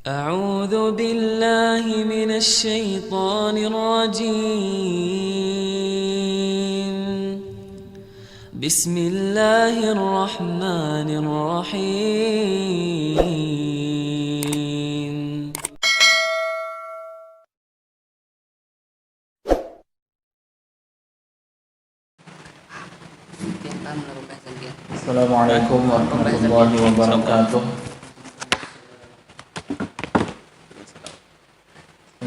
أعوذ بالله من الشيطان الرجيم. بسم الله الرحمن الرحيم. Assalamualaikum warahmatullahi wabarakatuh.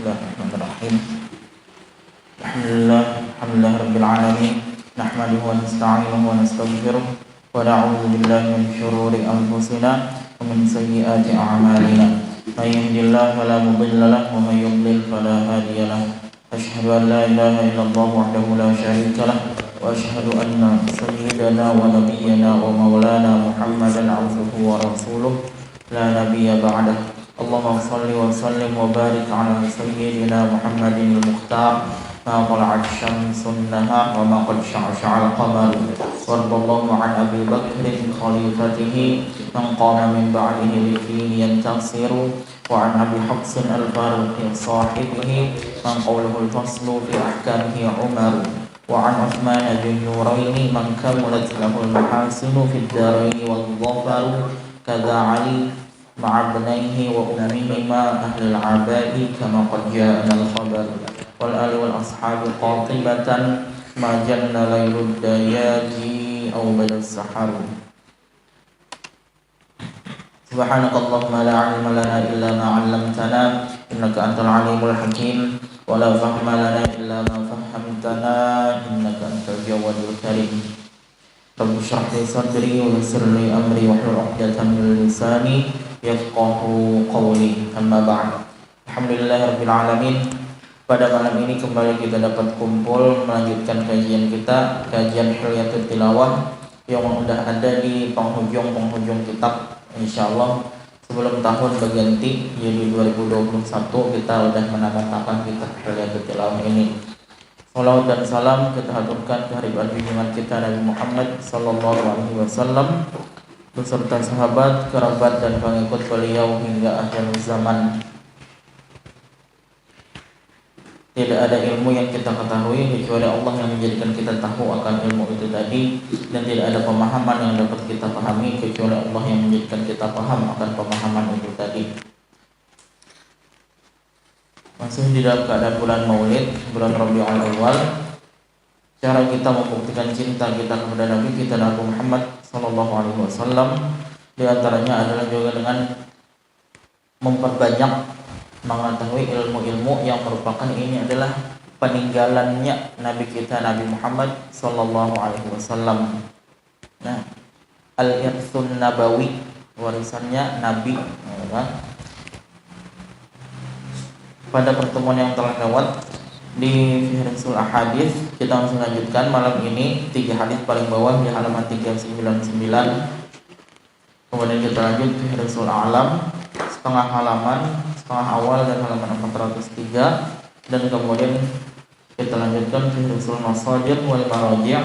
Bismillahirrahmanirrahim. Alhamdulillah rabbil alamin. Nahmaduhu wa nasta'inuhu wa nastaghfiruh wa na'udzu billahi min shururi anfusina wa min sayyiati a'malina. May yahdihillahu fala mudilla lahu wa may yudlil fala hadiya lahu. Asyhadu an la ilaha illallah wahdahu la syarika lahu wa asyhadu anna sayyidana wa nabiyyana wa maulana Muhammadan 'abduhu wa rasuluh la nabiyya ba'dah. Allahumma shalli wa sallim wa barik ala sayyidina Muhammadin al-mukhtar ma tala'at syamsun nahar wa ma qad sya'al qamar. Warḍallahu 'an Abi Bakrin khalifatihi man qama min ba'dihi bi yantasiru wa 'an Abi Hafsin al-Faruq sahibihi man qawluhu al-faslu fi ahkamihi Umar wa 'an Uthman bin Nuraini man kamalat lahu al-mahasinu fid darain wal dhafaru kadza Ali ma'a ibnaihi wa ummihima ahlul aba'i kama qad ja'ana al-khabar wal ali wal ashabi qatibatan ma janna laylud dayati aw badal sahar. Subhanakallahumma la 'ilma lana illa ma 'allamtana innaka antal 'alimul hakim wa la fahma lana illa ma fahhamtana innaka antal jawadul karim. Rabbi shrah li sadri wa yassir li amri wahlul 'uqdatam min lisani yafqahu qawli. Amma ba'd. Alhamdulillahirabbil alamin. Pada malam ini kembali kita dapat kumpul melanjutkan kajian kita, kajian Hilyatul Tilawah yang sudah ada di penghujung kitab insyaallah. Sebelum tahun berganti jadi 2021 kita sudah menandakan kitab Hilyatul Tilawah ini. Salawat dan salam kita haturkan ke Habib junjungan kita Nabi Muhammad sallallahu alaihi wasallam beserta sahabat, kerabat dan pengikut beliau hingga akhir zaman. Tidak ada ilmu yang kita ketahui kecuali Allah yang menjadikan kita tahu akan ilmu itu tadi, dan tidak ada pemahaman yang dapat kita pahami kecuali Allah yang menjadikan kita paham akan pemahaman itu tadi. Masih di dalam keadaan bulan Maulid, bulan Rabiul Awal. Cara kita membuktikan cinta kita kepada Nabi kita Nabi Muhammad sallallahu alaihi wasallam di antaranya adalah juga dengan memperbanyak mengetahui ilmu-ilmu yang merupakan ini adalah peninggalannya Nabi kita Nabi Muhammad sallallahu alaihi wasallam. Nah, al-irtsun nabawi, warisannya Nabi, ya. Pada pertemuan yang telah lewat di Fihrisul Ahadits kita langsung lanjutkan malam ini 3 hadis paling bawah di halaman 399. Kemudian kita lanjut Fihrisul Alam setengah awal dan halaman 403, dan kemudian kita lanjutkan Fihrisul Masadir wal Maraji'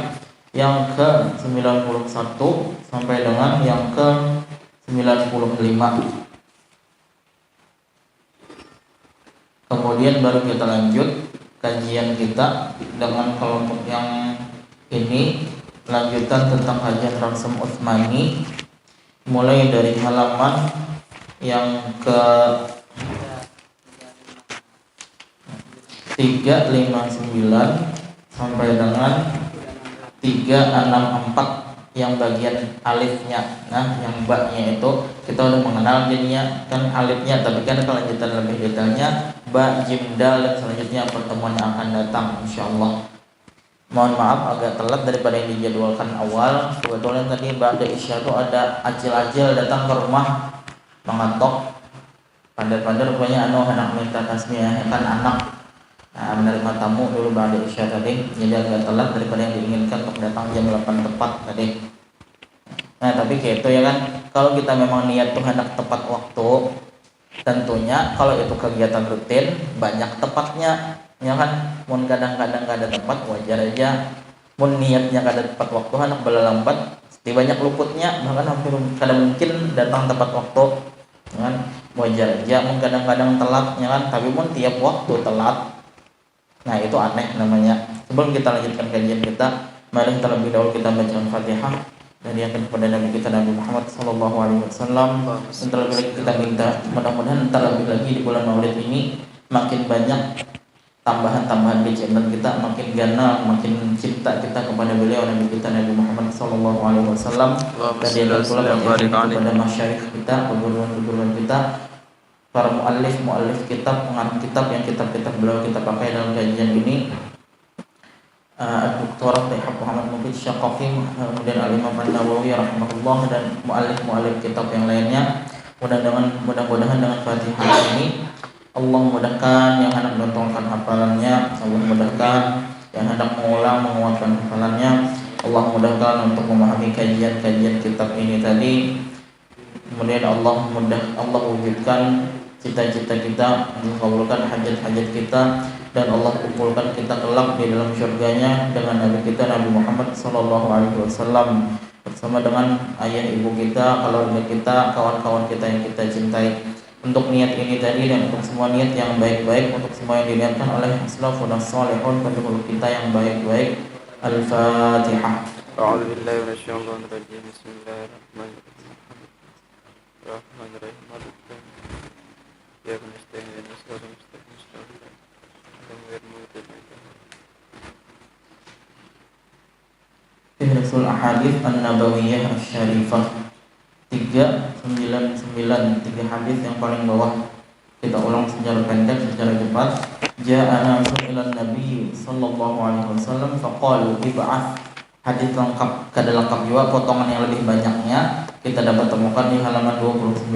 yang ke 91 sampai dengan yang ke 95. Kemudian baru kita lanjut kajian kita dengan kelompok yang ini, lanjutan tentang kajian Rasm Utsmani mulai dari halaman yang ke 359 sampai dengan 364 yang bagian alifnya. Nah, yang ba-nya itu kita udah mengenal jadinya kan alifnya, tapi kan kelanjutan lebih detailnya ba, jim, dal, dan selanjutnya pertemuan yang akan datang insyaallah. Mohon maaf agak telat daripada yang dijadwalkan awal. Kebetulan tadi ba'da isya itu ada acil-acil datang ke rumah mengetok pandai-pandai rupanya anak minta tasmiyah kan anak. Nah, menerima tamu dulu ba'da isya tadi, jadi agak telat daripada yang diinginkan untuk datang jam 8 tepat tadi. Nah, tapi kayak itu ya kan, kalau kita memang niat tuh hendak tepat waktu, tentunya kalau itu kegiatan rutin banyak tepatnya, ya kan. Mun kadang-kadang gak ada tempat wajar aja. Mun niatnya gak ada tepat waktu hendak belalambat, pasti banyak luputnya, bahkan hampir kada mungkin datang tepat waktu, ya kan. wajar aja, kadang-kadang telat ya kan, tapi pun tiap waktu telat. Nah itu aneh namanya. Sebelum kita lanjutkan kajian kita, mari terlebih dahulu kita baca Al-Fatihah dan diakan kepada Nabi kita Nabi Muhammad SAW. Dan terlebih lagi kita minta mudah-mudahan terlebih lagi di bulan Maulid ini makin banyak tambahan-tambahan di channel kita, makin ganal, makin cinta kita kepada beliau Nabi kita Nabi Muhammad SAW. Dan diakan pula kepada masyarakat kita, guru-guru kita, para muallif kitab, pengarang kitab yang kitab-kitab beliau kita pakai dalam kajian ini, Dr. Taihab Muhammad Mufid Syaqaqi, kemudian Al-Imam An-Nawawi rahimahullah, dan muallif kitab yang lainnya. Mudah-mudahan dengan Fatihah ini Allah mudahkan yang hendak menontonkan hafalannya, Allah mudahkan yang hendak mengulang menguatkan hafalannya, Allah mudahkan untuk memahami kajian-kajian kitab ini tadi. Kemudian Allah wujudkan cita-cita kita, mengabulkan hajat-hajat kita, dan Allah kumpulkan kita kelak di dalam syurganya dengan Nabi kita Nabi Muhammad SAW, bersama dengan ayah ibu kita, keluarga kita, kawan-kawan kita yang kita cintai. Untuk niat ini tadi dan untuk semua niat yang baik-baik, untuk semua yang diniatkan oleh salafun salihun, pendahulu kita yang baik-baik. Al-Fatihah. A'udzu billahi minasyaitonir rajim. Bismillahirrahmanirrahim. Rahmanirrahim. Ya kunastain ya nasrul mustaqim. Rasul Ahadits An-Nabawiyah Asy-Syarifah 399, 3 hadis yang paling bawah. Kita ulang secara pendek, secara cepat. Ja'ana ilan Nabi sallallahu alaihi wasallam faqalu ib'ats. Hadis lengkap, kada lengkap juga, potongan yang lebih banyaknya kita dapat temukan di halaman 29.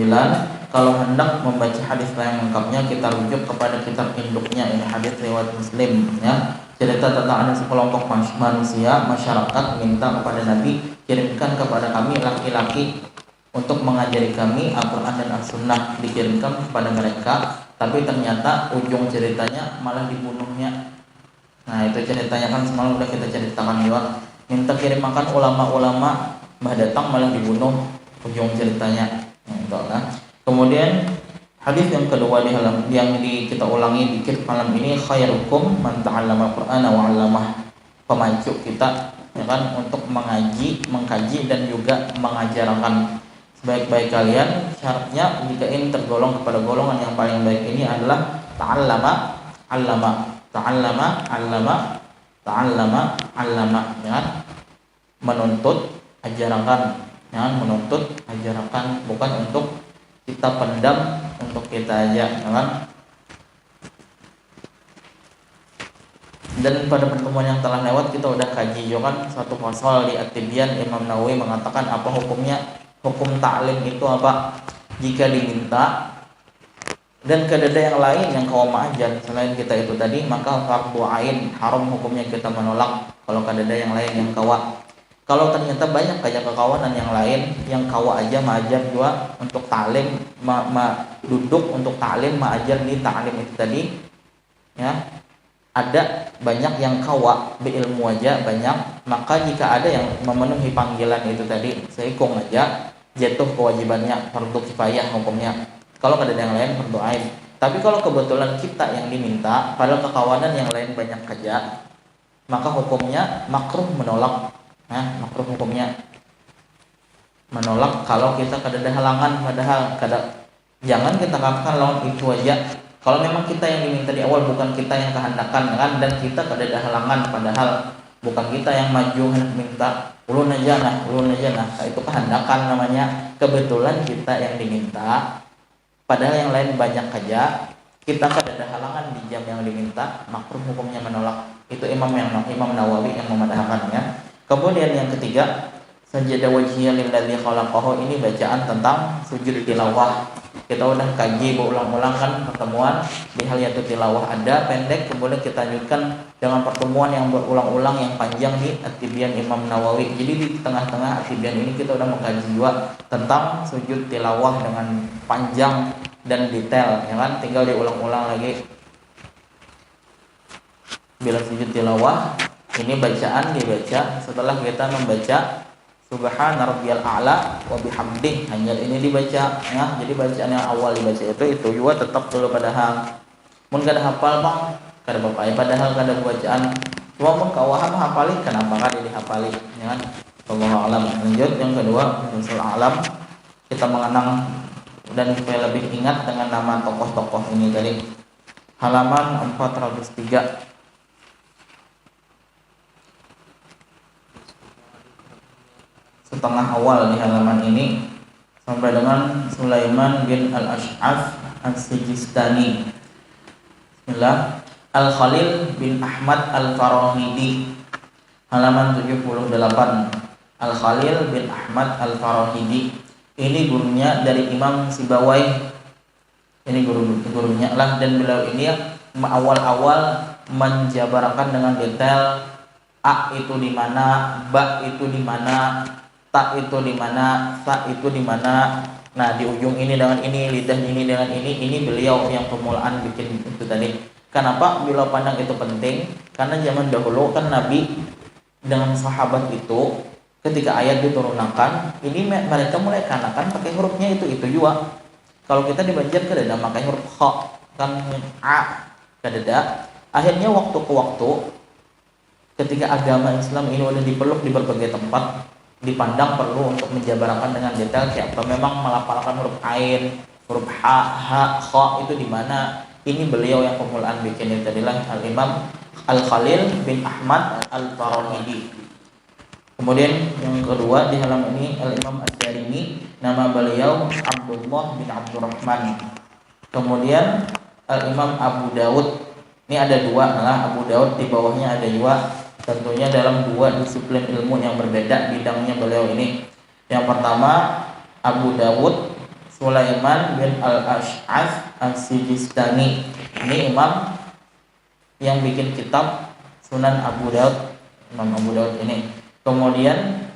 Kalau hendak membaca hadis yang lengkapnya, kita rujuk kepada kitab induknya, ini hadis riwayat Muslim ya. Cerita tentang ada sekelompok manusia, masyarakat minta kepada Nabi, kirimkan kepada kami laki-laki untuk mengajari kami Al-Quran dan As-Sunnah. Dikirimkan kepada mereka, tapi ternyata ujung ceritanya malah dibunuhnya. Nah itu ceritanya kan semalam udah kita ceritakan juga. Minta kirimkan ulama-ulama, mbah datang malah dibunuh, ujung ceritanya. Nah, kemudian hadis yang kedua di halaman yang kita ulangi dikit malam ini, khairukum man ta'allama al-Qur'ana wa 'allamah. Pemacu kita ya kan untuk mengaji, mengkaji dan juga mengajarkan. Sebaik-baik kalian, syaratnya jika ini tergolong kepada golongan yang paling baik ini adalah ta'allama 'allama, ta'allama 'allama, ta'allama 'allama, ya kan? Menuntut ajarkan, ya kan? Menuntut ajarkan, bukan untuk kita pendam, untuk kita aja, ya kan? Dan pada pertemuan yang telah lewat kita udah kaji juga kan satu pasal di At-Tibyan. Imam Nawawi mengatakan apa hukumnya, hukum ta'lim itu apa jika diminta dan kedada yang lain yang kaum ajar selain kita itu tadi, maka fardu ain, haram hukumnya kita menolak kalau kadada yang lain yang kawa. Kalau ternyata banyak aja kekawanan yang lain yang kawa aja maajar juga untuk ta'lim, duduk untuk ta'lim, maajar di ta'lim itu tadi ya, ada banyak yang kawa beilmu aja banyak, maka jika ada yang memenuhi panggilan itu tadi seikung aja, jatuh kewajibannya fardu kifayah hukumnya. Kalau ada yang lain fardu ain. Tapi kalau kebetulan kita yang diminta padahal kekawanan yang lain banyak aja, maka hukumnya makruh menolak. Nah, makruh hukumnya menolak kalau kita kada ada halangan, padahal jangan kita katakan lawan itu aja. Kalau memang kita yang diminta di awal, bukan kita yang kehendakan kan, dan kita kada ada halangan, padahal bukan kita yang maju hendak minta ulun aja nah, itu kehendakan namanya. Kebetulan kita yang diminta, padahal yang lain banyak aja, kita kada ada halangan di jam yang diminta, makruh hukumnya menolak. Itu Imam Nawawi yang memadahkannya. Kemudian yang ketiga, sajada wajhiyya lilladzi khalaqahu, ini bacaan tentang sujud tilawah. Kita udah kaji berulang-ulang kan pertemuan di Haliyatul Tilawah ada pendek, kemudian kita lanjutkan dengan pertemuan yang berulang-ulang yang panjang di At-Tibyan Imam Nawawi. Jadi di tengah-tengah At-Tibyan ini kita udah mengkaji juga tentang sujud tilawah dengan panjang dan detail, ya kan? Tinggal diulang-ulang lagi. Bila sujud tilawah ini bacaan dibaca setelah kita membaca Subhana rabbiyal a'la wa bihamdih. Hanya ini dibaca ya. Jadi bacaan yang awal dibaca itu juga tetap dulu padahal. Mun kada hafal bang, kada bapak padahal kada bacaan. Cuma mun kawahan hafali kenapa kada dihafali ya kan? Wallahu a'lam. Lanjut yang kedua, usul alam. Kita mengenang dan supaya lebih ingat dengan nama tokoh-tokoh ini tadi. Halaman 403. Setengah awal di halaman ini sampai dengan Sulaiman bin Al-Ash'af As-Sijistani. Bismillah. Al-Khalil bin Ahmad Al-Farahidi, halaman 78. Al-Khalil bin Ahmad Al-Farahidi ini gurunya dari Imam Sibawai. Ini gurunya lah, dan beliau ini awal-awal menjabarkan dengan detail a itu di mana, ba itu di mana, ta itu di mana, sa itu di mana. Nah, di ujung ini dengan ini, lidah ini dengan ini beliau yang permulaan bikin itu tadi. Kenapa beliau pandang itu penting? Karena zaman dahulu kan Nabi dengan sahabat itu ketika ayat diturunkan, ini mereka mulai kanakan pakai hurufnya itu juga. Kalau kita di Banjar kada pakai huruf kha, kan a kada. Akhirnya waktu ke waktu ketika agama Islam ini udah dipeluk di berbagai tempat, dipandang perlu untuk menjabarkan dengan detail kayak apa memang melafalkan huruf ain, huruf ha, kha itu di mana. Ini beliau yang permulaan bikin itu tadilah Al-Imam Al-Khalil bin Ahmad Al-Farahidi. Kemudian yang kedua di halaman ini Al-Imam Ad-Darimi, nama beliau Abdullah bin Abdurrahman. Kemudian Al-Imam Abu Daud, ini ada dua, Abu Daud di bawahnya ada dua. Tentunya dalam dua disiplin ilmu yang berbeda bidangnya beliau ini. Yang pertama Abu Dawud Sulaiman bin Al-Ash'af As-Sijistani. Ini imam yang bikin kitab Sunan Abu Dawud, Imam Abu Dawud ini. Kemudian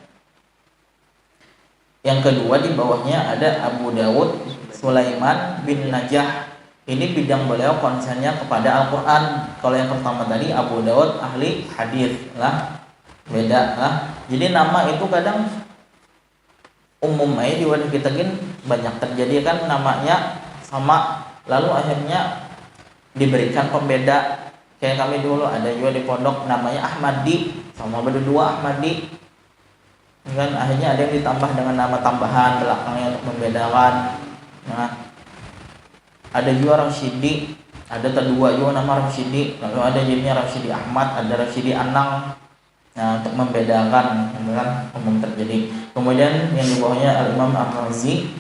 yang kedua di bawahnya ada Abu Dawud Sulaiman bin Najah. Ini bidang beliau konsennya kepada Al-Quran. Kalau yang pertama tadi Abu Dawud ahli hadis lah, beda lah. Jadi nama itu kadang umum aja di wadah kita gin banyak terjadi kan namanya sama, lalu akhirnya diberikan pembeda. Kayak kami dulu ada juga di pondok namanya Ahmadi, sama berdua Ahmadi kan, akhirnya ada yang ditambah dengan nama tambahan belakangnya untuk membedakan. Nah, ada juga Rasyidi, ada kedua juga nama Rasyidi, lalu ada jadinya Rasyidi Ahmad, ada Rasyidi Anang. Nah, untuk membedakan kan umum terjadi. Kemudian yang di bawahnya Al-Imam Ar-Razi.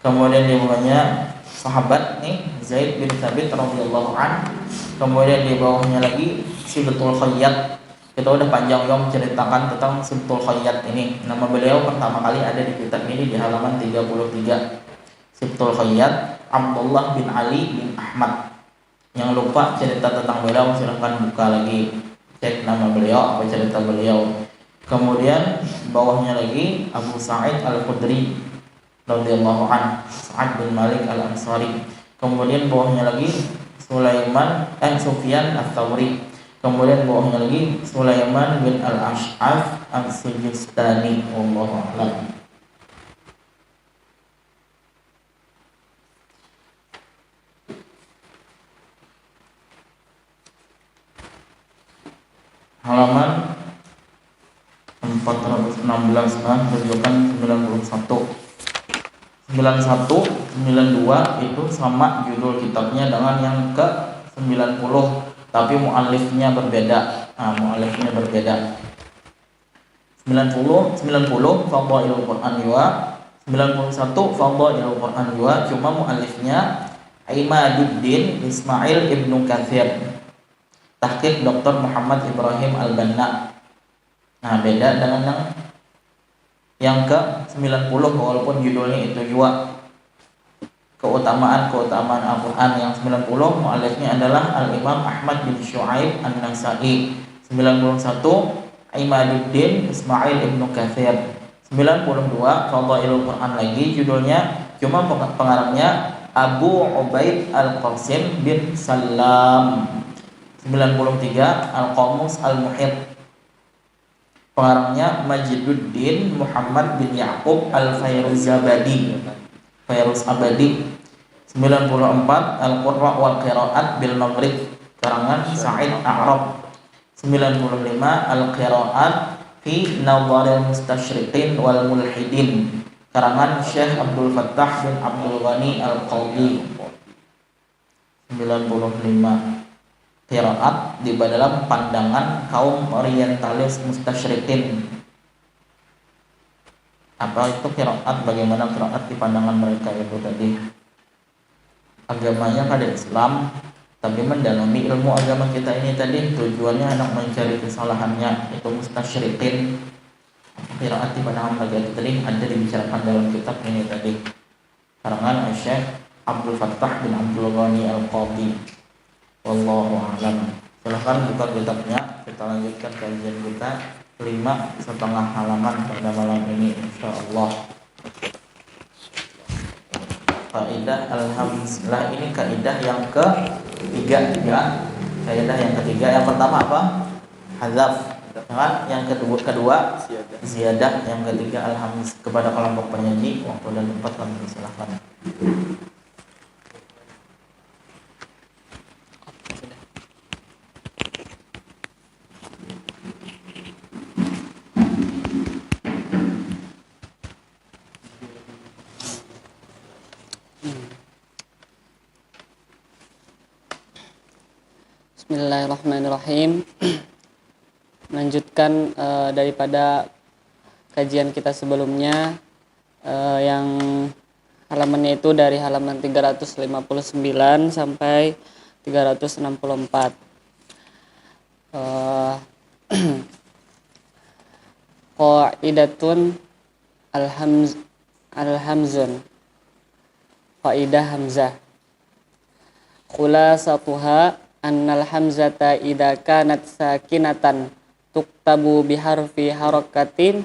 Kemudian di bawahnya sahabat nih Zaid bin Thabit radhiyallahu an. Kemudian di bawahnya lagi Sibtul Khayyat. Kita udah panjang yang menceritakan tentang Sibtul Khayyat ini. Nama beliau pertama kali ada di kitab ini di halaman 33. Sibtul Khayyat Abdullah bin Ali bin Ahmad. Yang lupa cerita tentang beliau silahkan buka lagi, cek nama beliau, apa cerita beliau. Kemudian bawahnya lagi Abu Sa'id Al-Khudri radhiyallahu an, Sa'ad bin Malik Al-Ansari. Kemudian bawahnya lagi Sufyan Ats-Tsauri. Kemudian bawahnya lagi Sulaiman bin Al-Ash'af As-Sijistani. Wallahu a'lam. Halaman 416 rujukan 91. 91, 92 itu sama judul kitabnya dengan yang ke 90, tapi muallifnya berbeda. Muallifnya berbeda. 90 Fadhailul Quran juga, 91 Fadhailul Quran juga, cuma muallifnya Imaduddin Ismail Ibnu Katsir. Tahqiq Dr. Muhammad Ibrahim Al-Banna. Nah, beda dengan yang ke 90 walaupun judulnya itu juga. Keutamaan Al-Quran yang 90 muallifnya adalah Al-Imam Ahmad bin Syu'aib An-Nasa'i. 91 Imaduddin Ismail Ibnu Katsir. 92 Fadhailul Quran lagi judulnya, cuma pengarangnya Abu Ubaid Al-Qasim bin Salam. 93 Al-Qamus Al-Muhit. Pengarangnya Majiduddin Muhammad bin Ya'qub Al-Fairuzabadi. Fairuz Abadi. 94 Al-Qurra wal Qiraat bil Maghrib, karangan Sa'id A'rab. 95 Al-Qiraat fi Nadharil Mustasyriqin wal Mulhidin, karangan Syekh Abdul Fattah bin Abdul Ghani Al-Qadhi. 95 Qiraat di dalam pandangan kaum orientalis mustasyrikin. Apa itu qiraat? Bagaimana qiraat di pandangan mereka itu tadi? Agamanya pada Islam, tapi mendalami ilmu agama kita ini tadi tujuannya hendak mencari kesalahannya, itu mustasyrikin. Qiraat di pandangan mereka itu tadi ada dibicarakan dalam kitab ini tadi, karangan Syekh Abdul Fattah bin Abdul Ghani Al-Qadhi. Wallahu a'lam. Silahkan buka kitabnya, kita lanjutkan kajian kita 5,5 halaman pada malam ini insyaallah. Kaidah Alhamdulillah, ini kaidah yang ketiga ya. Kaidah yang ketiga, yang pertama apa? Hadzaf. Yang kedua ziyadah, yang ketiga alhamdulillah. Kepada kelompok penyanyi waktu dan tempat kami silakan. Bismillahirrahmanirrahim. Melanjutkan daripada kajian kita sebelumnya, yang halamannya itu dari halaman 359 sampai 364. Qaidatun al-hamzun, qaidah hamzah. Khulasatuha annal hamzata idza kanat sakinatan tuktabu biharfi harakati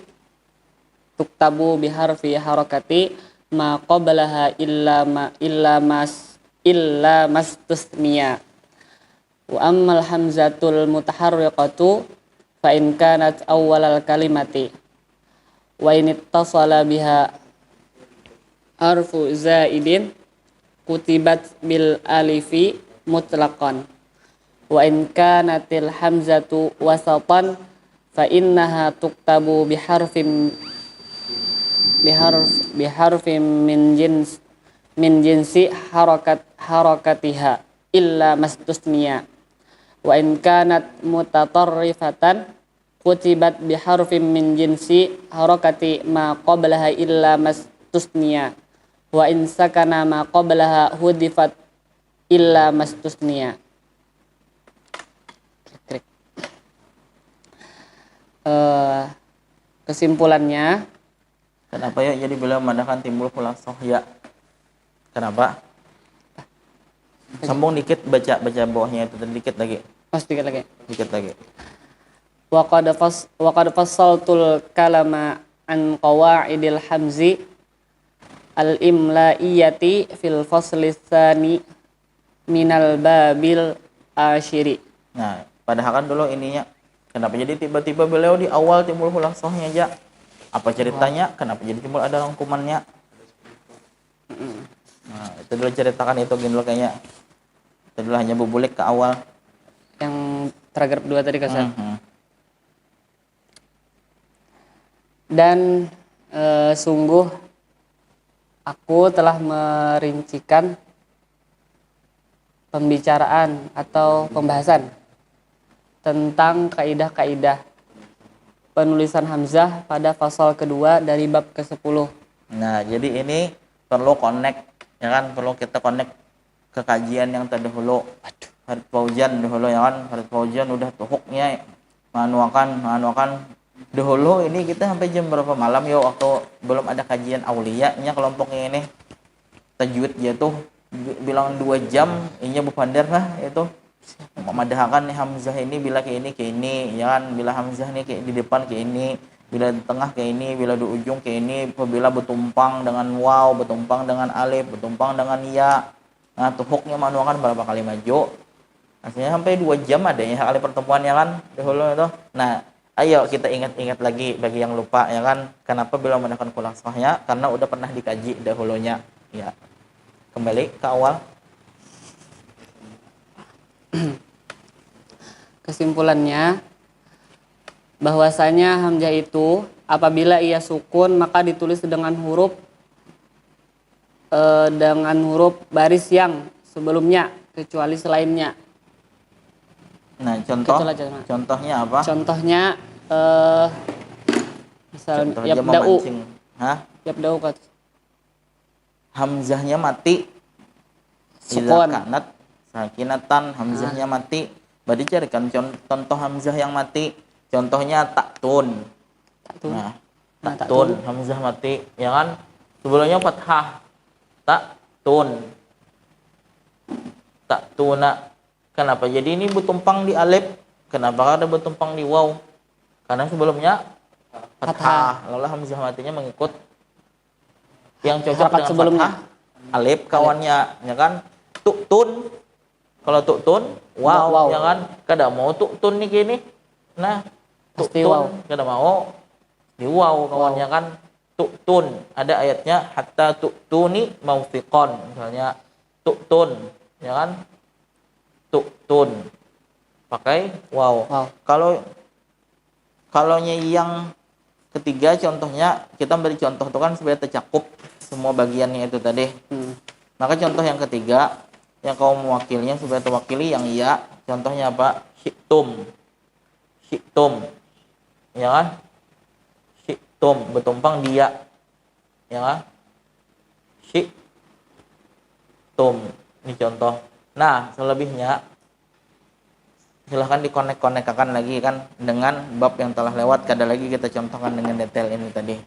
ma qablaha illa mastusniya. Wa ammal hamzatul mutaharriqatu fa in kanat awwalal kalimati wa in ittasala biha harfu zaidin kutibat bil alifi mutlaqan. Wa in kanatil hamzatu wasatan fa innaha tuktabu biharfin min jinsi harakatiha illa mastusniya. Wa in kanat mutatarrifatan kutibat biharfin min jinsi harakati ma qablaha illa mastusniya. Wa in sakana ma qablaha hudifat illa mastusniya. Kesimpulannya, kenapa ya jadi beliau memandangkan timbul khulasoh ya? Kenapa? Sambung dikit, baca bawahnya itu dikit lagi. Dikit lagi. Dikit lagi. Wa qad fassaltul kalama an qawaidil hamzi al-imlaiyati fil fasli tsani minal babil asyiri. Nah, padahal kan dulu ininya, kenapa jadi tiba-tiba beliau di awal timbul khulasohnya aja? Apa ceritanya? Kenapa jadi timbul ada rangkumannya? Nah, itu dulu ceritakan itu gini dulu kayaknya. Itu dulu hanya bubulik ke awal. Yang paragraf 2 tadi Kasar. Dan sungguh aku telah merincikan pembicaraan atau pembahasan tentang kaidah-kaidah penulisan hamzah pada fasal kedua dari bab ke-10. Nah, jadi ini perlu connect, ya kan? Perlu kita connect ke kajian yang terdahulu. Farid Fauzan dahulu, ya kan? Farid Fauzan udah tuhuknya manuakan dahulu ini kita sampai jam berapa malam ya waktu belum ada kajian auliyanya kelompoknya ini. Tajwid dia tuh bilang 2 jam, ini bupandar lah itu. Memadahakan nih hamzah ini bila kayak ini, ya kan? Bila hamzah nih kayak di depan kayak ini, bila di tengah kayak ini, bila di ujung kayak ini, apabila bertumpang dengan waw, bertumpang dengan alif, bertumpang dengan ya. Nah, tuhuknya manuakan berapa kali maju. Aslinya sampai 2 jam ada ya kali pertemuannya kan dahulu itu. Nah, Ayo kita ingat-ingat lagi bagi yang lupa ya kan. Kenapa belum menekan khulasahnya? Karena udah pernah dikaji dahulunya. Ya. Kembali ke awal. Kesimpulannya bahwasanya hamzah itu apabila ia sukun maka ditulis dengan huruf baris yang sebelumnya kecuali selainnya. Nah, contohnya apa? Contohnya misalnya Contohnya yabda'u. memancing. Hah? Yabda'u kat. Hamzahnya mati. Idza Sukun. kanat sakinatan, hamzahnya mati. Berarti carikan contoh hamzah yang mati. Contohnya taktun. Nah, taktun, hamzah mati, ya kan? Sebelumnya fathah. Taktun. Taktuna. Kenapa? Jadi ini bertumpang di alif. Kenapa ada bertumpang di waw? Karena sebelumnya fathah. Lalu hamzah matinya mengikut yang cocok dengan sebelumnya. Fathah, alif kawannya, ya kan? Tuktun. Kalau tuktun, wow, ya kan? Kada mau tuktun nih gini. Nah, tuktun, kada mau di wow kawannya kan? Tuktun. Ada ayatnya hatta tuktuni maufiqon. Misalnya tuktun, ya kan? Tuktun pakai wow. Kalau yang ketiga contohnya kita beri contoh itu kan supaya tercakup semua bagiannya itu tadi. Maka contoh yang ketiga yang kau mewakilinya supaya terwakili yang iya, contohnya apa? Syi'tum, ya kan? Syi'tum bertumpang dia, ya kan? Syi'tum ini contoh. Nah, selebihnya silahkan dikonek-konekkan lagi kan dengan bab yang telah lewat. Kada lagi kita contohkan dengan detail ini tadi.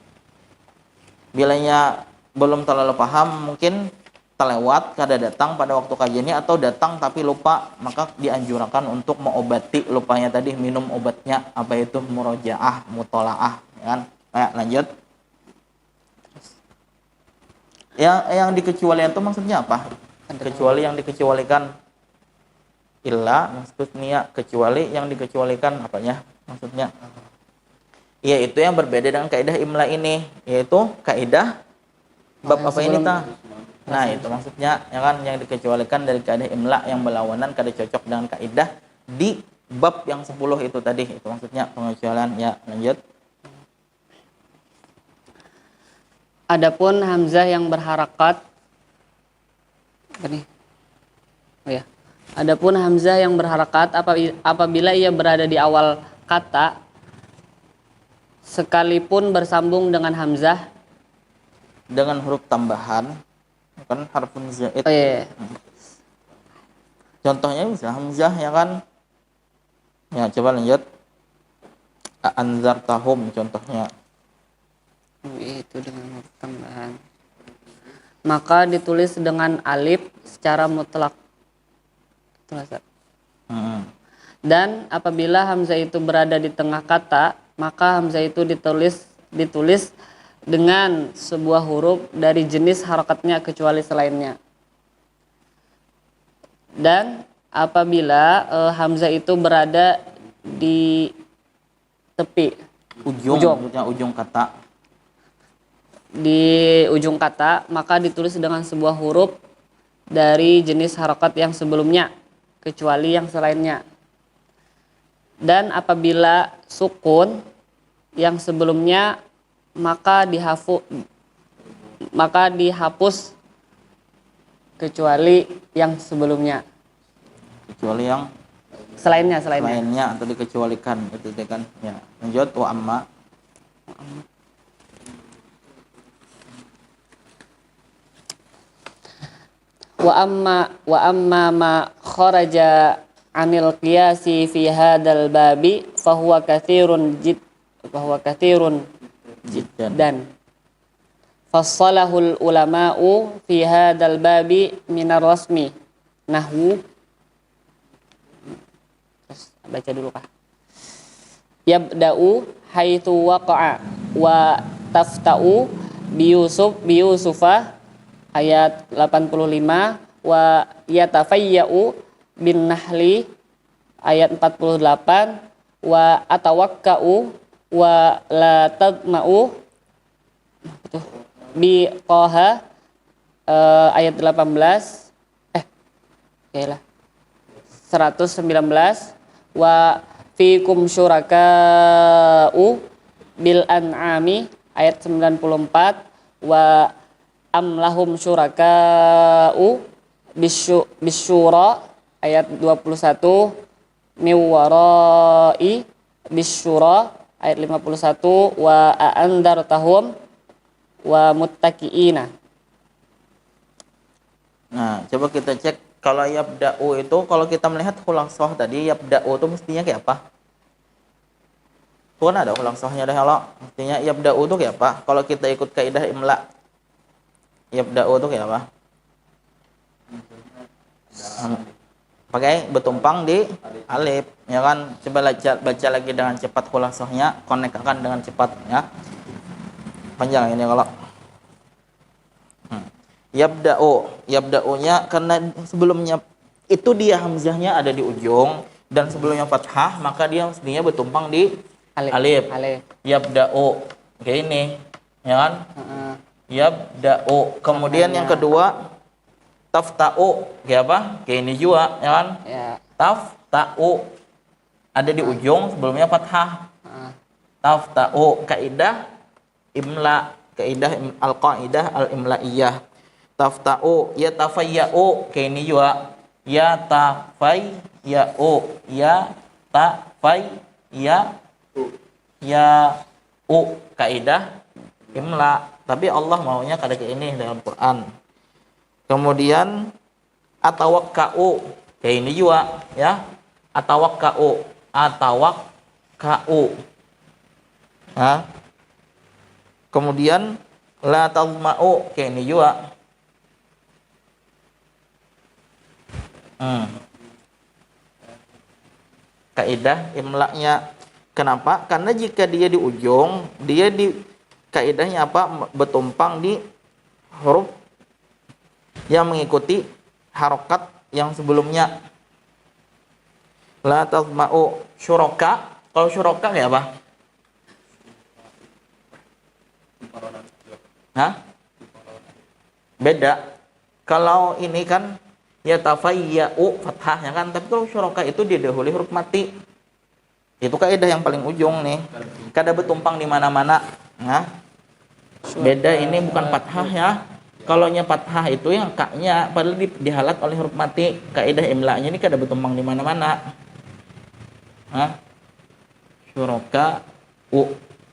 Bilanya belum terlalu paham, mungkin terlewat, kada datang pada waktu kajian ini, atau datang tapi lupa, maka dianjurkan untuk mengobati lupanya tadi, minum obatnya, apa itu murojaah, mutolaah, ya kan? Ayo lanjut. Yang dikecualian itu maksudnya apa? Kecuali yang dikecualikan. Illa maksudnya kecuali yang dikecualikan apanya? Maksudnya yaitu yang berbeda dengan kaidah imla ini, yaitu kaidah bab apa ini ta? Nah, itu maksudnya ya kan, yang dikecualikan dari kaidah imla yang berlawanan, kada cocok dengan kaidah di bab yang 10 itu tadi. Itu maksudnya pengecualian. Ya, lanjut. Adapun hamzah yang berharakat apa nih? Oh ya. Adapun hamzah yang berharakat apabila ia berada di awal kata sekalipun bersambung dengan hamzah dengan huruf tambahan, kan harfun zaid. Oh iya. Contohnya bisa hamzah ya kan? Ya, coba lanjut. Anzartahum contohnya. Itu dengan huruf tambahan. Maka ditulis dengan alif secara mutlak. Dan apabila hamzah itu berada di tengah kata, maka hamzah itu ditulis dengan sebuah huruf dari jenis harakatnya kecuali selainnya. Dan apabila hamzah itu berada di tepi ujung kata, di ujung kata, maka ditulis dengan sebuah huruf dari jenis harakat yang sebelumnya kecuali yang selainnya. Dan apabila sukun yang sebelumnya maka dihapus kecuali yang sebelumnya, kecuali yang selainnya atau dikecualikan, itu kan. Ya, lanjut. Wa amma ma kharaja anil qiyasi fi hadzal babi fahuwa katsirun jiddan fassalahul ulama'u fi hadzal babi minar rasmi nahwu. Terus baca dulu kah? Yabda'u haitsu waqa'a wa tafta'u biyusufa ayat 85, wa yatafayya'u bin nahli ayat 48, wa atawakka'u wa la tadma'u itu bi Qaha ayat 18 lah 119 wa fikum syuraka'u bil an'ami ayat 94 wa amlahum syuraka'u bisyura ayat 21 miwarai bisyura ayat 51 wa a'andartahum wa muttaqiina. Nah, coba kita cek kalau yabda'u itu, kalau kita melihat khulansah tadi, yabda'u itu mestinya kayak apa? Tuh kan ada khulansahnya dah kalau mestinya yabda'u itu kayak apa? Kalau kita ikut kaidah imla, yabda'u itu kayak apa? Pakai bertumpang di alif, ya kan? Coba baca lagi dengan cepat khulansahnya, konekkan dengan cepat ya. Panjang ini kalau yabda'u-nya karena sebelumnya itu dia hamzahnya ada di ujung dan sebelumnya fathah, maka dia mestinya bertumpang di alif. Yabda'u kayak ini, ya kan? Yabda'u. Kemudian yang kedua tafta'u kayak apa? Kayak ini juga, ya kan? Ya. Tafta'u ada di ujung, sebelumnya fathah. Tafta'u kaidah imla, kaidah al-qaidah al-imlaiyah. Tafta'u ya tafayya'u kayak ini juga. Ya tafayya'u, ya tafayya'u, ya u kaidah imla. Tapi Allah maunya kayak ini dalam Quran. Kemudian atawakka'u kayak ini juga ya. Atawakka'u. Nah. Kemudian la tadma'u kayak ini juga. Kaidah imla'nya. Kenapa? Karena jika dia di ujung, dia di kaidahnya apa? Bertumpang di huruf yang mengikuti harokat yang sebelumnya. La tadma'u syuraka. Kalau syuraka kayak apa? Hah? Beda. Kalau ini kan ya tafayya'u fathah ya kan, tapi kalau syuraka itu didahului huruf mati. Itu kaidah yang paling ujung nih. Kada bertumpang di mana-mana. Nah. Beda ini bukan fathah ya. Kalau nya fathah itu yang kaknya padahal dihalat oleh huruf mati. Kaidah imla'nya ini kada bertumpang di mana-mana. Hah? Syuraka u.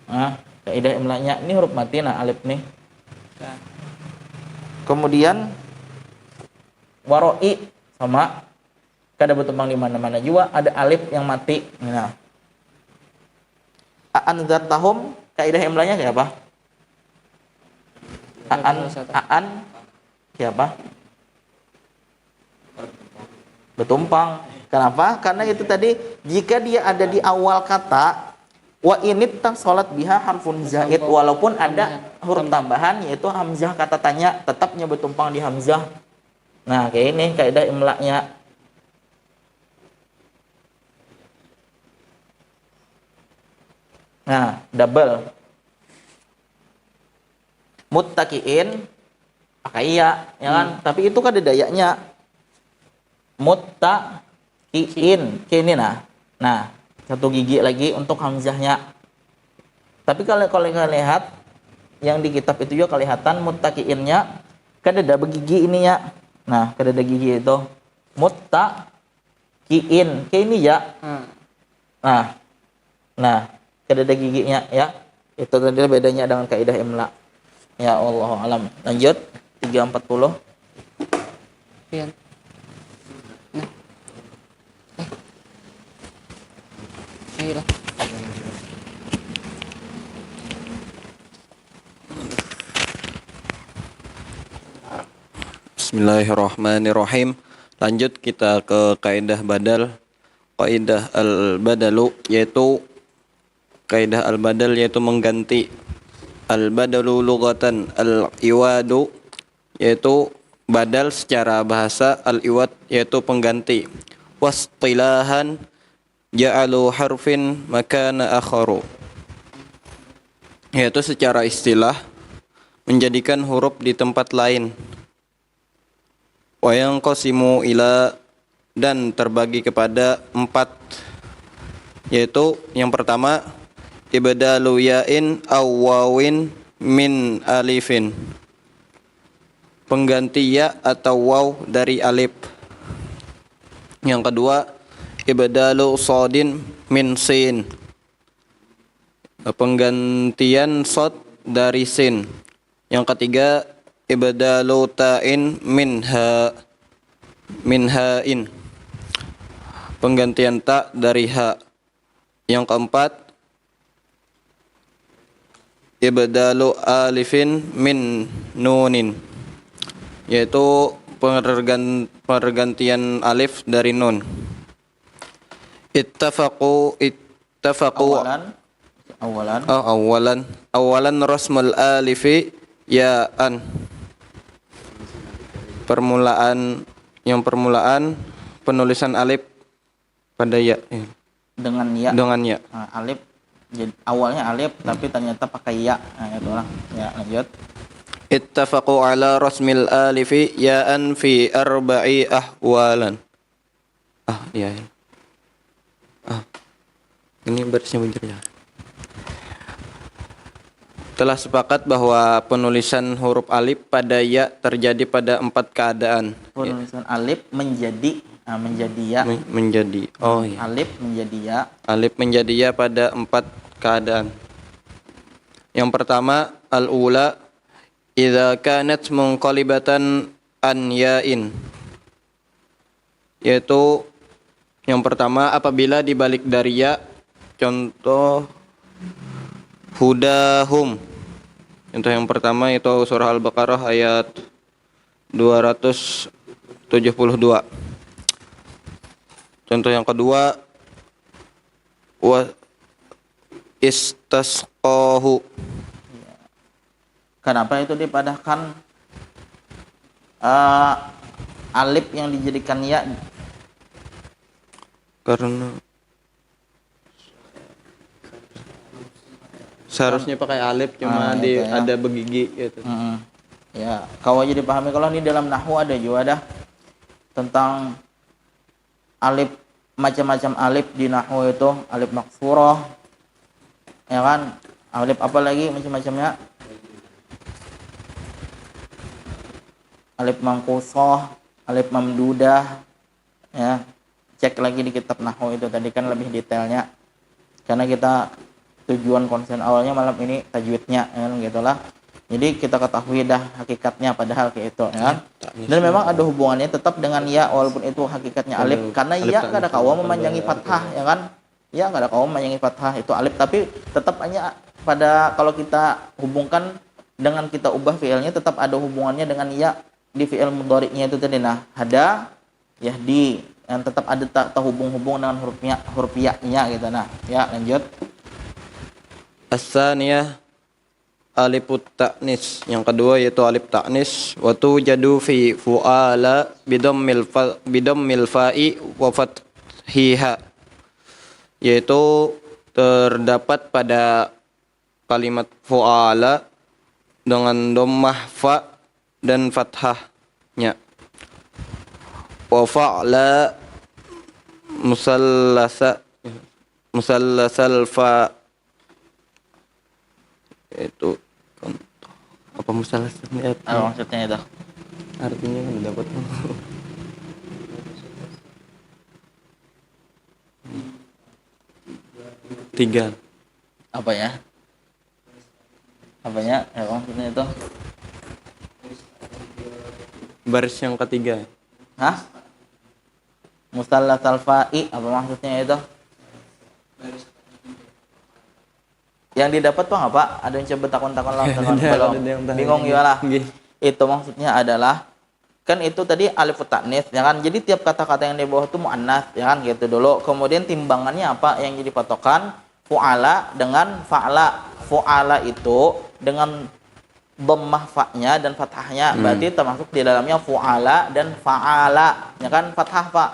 Nah, kaidah imla'nya ini huruf mati nah alif nih. Kemudian waroi sama kada bertumpang di mana-mana juga, ada alif yang mati. Nah. A'anzartahum kaidah imla'nya kayak apa? Aan kayak apa? Bertumpang. Kenapa? Karena itu tadi jika dia ada di awal kata wa init salat biha harfun zaid, walaupun ada huruf tambahan yaitu hamzah kata tanya, tetapnya bertumpang di hamzah. Nah, kayak ini kaidah imla'nya. Nah, double. Muttaqiin pakai ya kan? Tapi itu kan ada dayanya. Muttaqiin kayak ini nah. Nah, satu gigi lagi untuk hamzahnya. Tapi kalau kalian lihat yang di kitab itu juga kelihatan muttaqiinnya kan ada begigi ininya. Nah, kan ada gigi itu. Muttaqiin kayak ini ya. Nah, kan ada giginya ya. Itu tadi bedanya dengan kaidah imla. Ya Allah alam. Lanjut 340. Pian. Nah. Ayolah. Bismillahirrahmanirrahim. Lanjut kita ke kaidah badal. Kaidah al-badalu yaitu kaidah al-badal yaitu mengganti. Al-badalu lughatan al-iwadu yaitu badal secara bahasa, al-iwad yaitu pengganti. Wastilahan ja'alu harfin makana akharu. Yaitu secara istilah menjadikan huruf di tempat lain. Wa yanqasimu ila, dan terbagi kepada 4, yaitu yang pertama ibdalu ya'in aw wawin min alifin, pengganti ya atau waw dari alif. Yang kedua ibdalu sodin min sin, penggantian sod dari sin. Yang ketiga ibdalu ta'in min ha'in, penggantian ta dari ha. Yang keempat ibdalu alifin min nunin, yaitu pergantian alif dari nun. Ittafaqu awalan rasmul alifi ya'an, permulaan penulisan alif pada ya, Dengan ya. Nah, Alif jadi awalnya alif tapi ternyata pakai ya. Nah, itulah. Ya, lanjut. ittafaqu ala rasmil alifi ya'an fi arba'i ahwalan. Iya. Ini barisnya bener ya. Telah sepakat bahwa penulisan huruf alif pada ya terjadi pada 4 keadaan. Penulisan alif menjadi ya. Menjadi. Iya. Alif menjadi ya. Alif menjadi ya pada 4 keadaan. Yang pertama al-ula idza kanat munqalibatan an ya'in, yaitu yang pertama apabila dibalik dari ya. Contoh hudahum. Contoh yang pertama itu surah Al-Baqarah ayat 272. Contoh yang kedua wa istasqahu. Kenapa itu dipadahkan alif yang dijadikan ya? Karena seharusnya pakai alif, cuma ada begigi gitu. Ya, kau aja dipahami. Kalau ini dalam nahwu ada juga ada tentang alif, macam-macam alif di nahwu itu, alif maksurah, ya kan? Alif apa lagi macam-macamnya? Alif mangkusah, alif mamdudah, ya. Cek lagi di kitab nahwu itu, tadi kan lebih detailnya. Karena kita tujuan konsen awalnya malam ini tajwidnya, ya, gitulah. Jadi kita ketahui dah hakikatnya padahal kayak itu, ya. Dan memang ada hubungannya tetap dengan ya walaupun itu hakikatnya alif, karena ya enggak ada kawa memanjangi fathah, ya kan? Ya enggak ada kawa memanjangi fathah, itu alif, tapi tetap hanya pada kalau kita hubungkan dengan kita ubah fiilnya tetap ada hubungannya dengan ya di fiil mudhari'nya itu tadi. Nah, hada yahdi yang tetap ada hubung-hubung dengan huruf ya-nya gitu. Nah, ya lanjut. As-saniyah alifut ta'nis, yang kedua yaitu alif ta'nis. Wa tujadu fi fu'ala bidammil fa'i wa fathiha, yaitu terdapat pada kalimat fu'ala dengan dhammah fa dan fathahnya. Wa fa'la musallasal fa, itu apa musallasnya? Maksudnya itu Artinya kan dapat. Tiga. apa ya? Apanya? Ya, maksudnya itu. Baris yang ketiga. Hah? Musallasal fa'i, apa maksudnya itu? Yang didapat Bang apa? Ada yang coba takon-takon lah, belum. Bingung ya lah. Itu maksudnya adalah kan itu tadi alif ta'nis, ya kan? Jadi tiap kata-kata yang di bawah itu muannas, ya kan? Gitu dulu. Kemudian timbangannya apa yang jadi patokan? Fu'ala dengan fa'ala. Fu'ala itu dengan dhammah fa-nya dan fathahnya, berarti termasuk di dalamnya fu'ala dan fa'ala, ya kan? Fathah fa,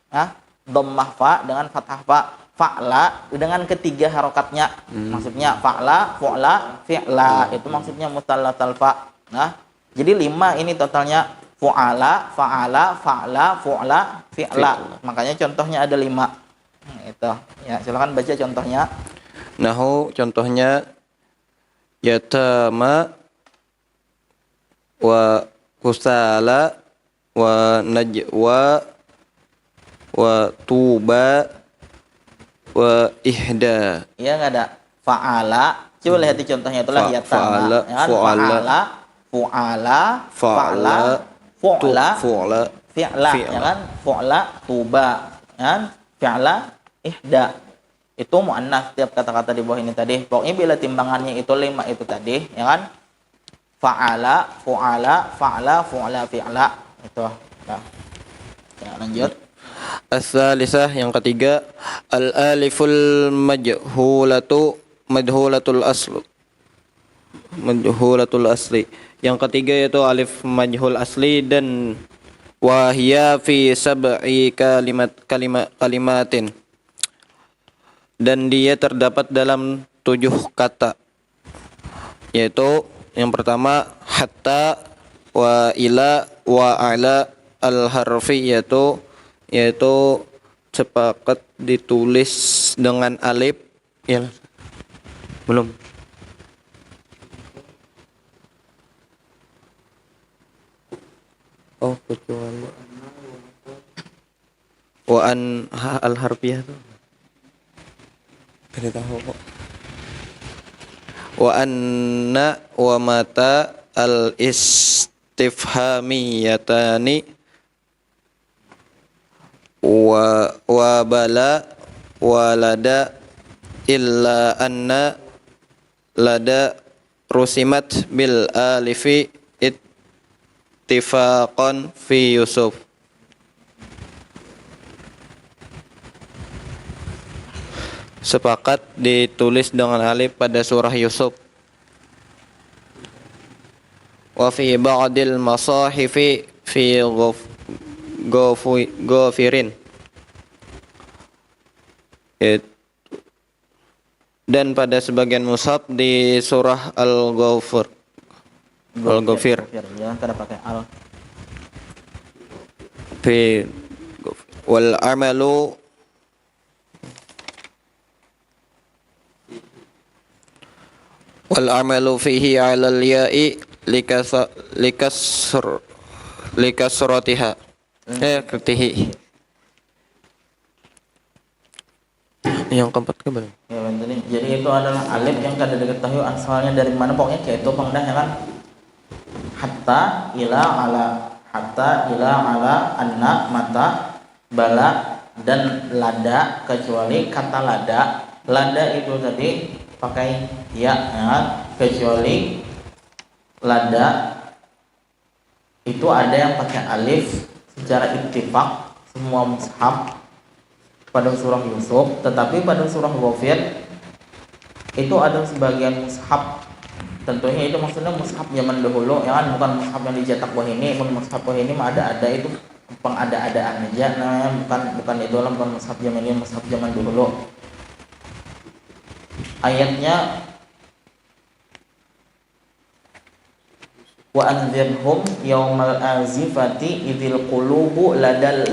ya, dhammah fa dengan fathah fa. fa'la dengan ketiga harokatnya. Maksudnya fa'la, fu'la, fi'la. Itu maksudnya muthallatsal fa. Nah, jadi 5 ini totalnya. Fu'ala, fa'ala, fa'la, fu'la, fi'la. Makanya contohnya ada 5. Itu. Ya, silakan baca contohnya. Nahu contohnya yatama wa kusala wa najwa wa tuba wa ihda. Iya enggak ada fa'ala. Coba lihat di contohnya itulah yatama. Ya kan? Fa'ala, fu'ala, fa'la, fu'la, fi'la, ya kan? Fu'la, tuba, ya kan? Fi'la, ihda. Itu muannas setiap kata-kata di bawah ini tadi. Pokoknya bila timbangannya itu 5 itu tadi, ya kan? Fa'ala, fu'ala, fa'la, fu'la, fi'la. Itu. Nah. Ya, lanjut. As-salisah yang ketiga al-aliful madhulatul asli. Yang ketiga yaitu alif majhul asli dan wahia fi sab'i kalimatin. Dan dia terdapat dalam 7 kata. Yaitu yang pertama hatta wa ila wa ala al-harfi yaitu sepakat ditulis dengan alif ya belum kecuali wa an al-harfiyah tuh tahu kok wa anna wa mata al-istifhamiyatani wa bala walada illa anna lada rusimat bil alifi ittifaqan fi Yusuf. Sepakat ditulis dengan alif pada surah Yusuf. Wa fi ba'dil masahifi fi Ghafirin. Dan pada sebagian mushaf di surah Al-Ghafir. Ya, kada pakai al. Fi wal amalu fihi 'ala al-ya'i likasratiha. Kritihi. Yang keempat ke mana? Ya, betul. Jadi itu adalah alif yang kada diketahui asalnya dari mana, pokoknya kayak itu pengdah ya kan. Hatta ila ala anna mata bala dan lada, kecuali kata lada itu tadi pakai ya kan? Kecuali lada itu ada yang pakai alif secara ittifaq semua mushaf pada surah Yusuf, tetapi pada surah Ghafir itu ada sebagian mushaf. Tentunya itu maksudnya mushaf zaman dahulu ya kan, bukan mushaf yang dicetak bawah ini. Mushaf bawah ini mah ada itu pengada-adaan aja, nah bukan itu lah, bukan mushaf zaman ini, mushaf zaman dahulu. Ayatnya wa anzirhum yaumal azifati idzil qulubu ladal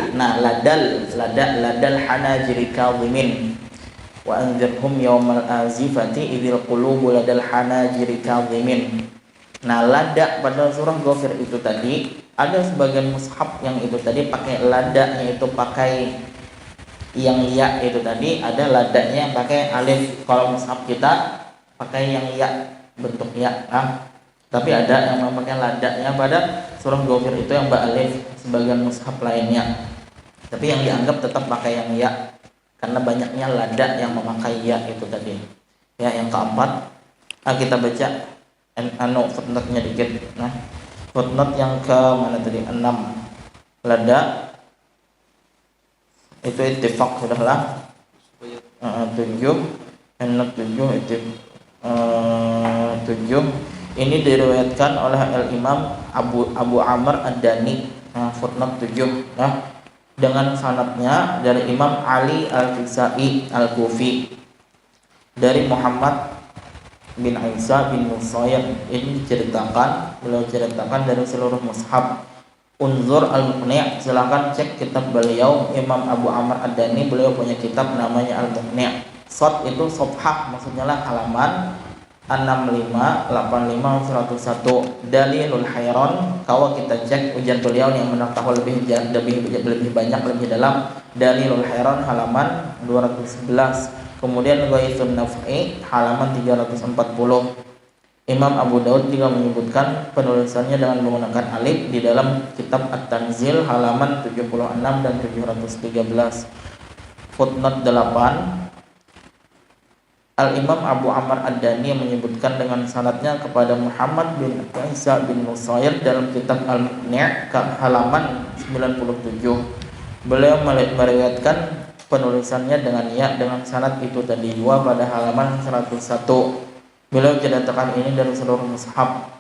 hanajiri kadhimin. Wa anzirhum yaumal azifati idzil qulubu ladal hanajiri kadhimin. Nah, lada pada surah Ghafir itu tadi ada sebagian mushaf yang itu tadi pakai ladanya, itu pakai yang ya itu tadi, ada ladanya yang pakai alif. Kalau mushaf kita pakai yang ya, bentuk ya. Tapi ada yang memakai ladanya pada surah Ghafir itu yang alif, sebagian mushaf lainnya. Tapi yang dianggap tetap pakai yang ya, karena banyaknya lada yang memakai ya itu tadi. Ya, yang keempat, kita baca footnote-nya dikit. Nah, footnote yang ke mana tadi? 6. Lada itu ittifaq sudahlah. 7 footnote 7 itu 7 ini diriwayatkan oleh Al-Imam Abu Amr Ad-Dani. Footnote 7. Nah, dengan sanadnya dari Imam Ali Al-Kisai Al-Kufi dari Muhammad bin Isa bin Nusair. Ini beliau ceritakan dari seluruh mushaf. Unzur Al-Muqni', silakan cek kitab beliau Imam Abu Amr Ad-Dani, beliau punya kitab namanya Al-Muqni'. Sot itu sofhah, maksudnya lah halaman 65, 85, 101. Dalilul Hayron, kalau kita cek ujian beliau yang tahu lebih banyak, lebih dalam, Dalilul Hayron halaman 211. Kemudian Ghaithun Naf'i halaman 340. Imam Abu Daud juga menyebutkan penulisannya dengan menggunakan alif di dalam kitab At-Tanzil halaman 76 dan 713. Footnote 8, Al-Imam Abu Amr Ad-Dani menyebutkan dengan sanadnya kepada Muhammad bin Isa bin Nusair dalam kitab Al-Muqni' halaman 97. Beliau meriwayatkan penulisannya dengan ya dengan sanad itu tadi dua pada halaman 101. Beliau ceritakan ini dari seluruh mushaf.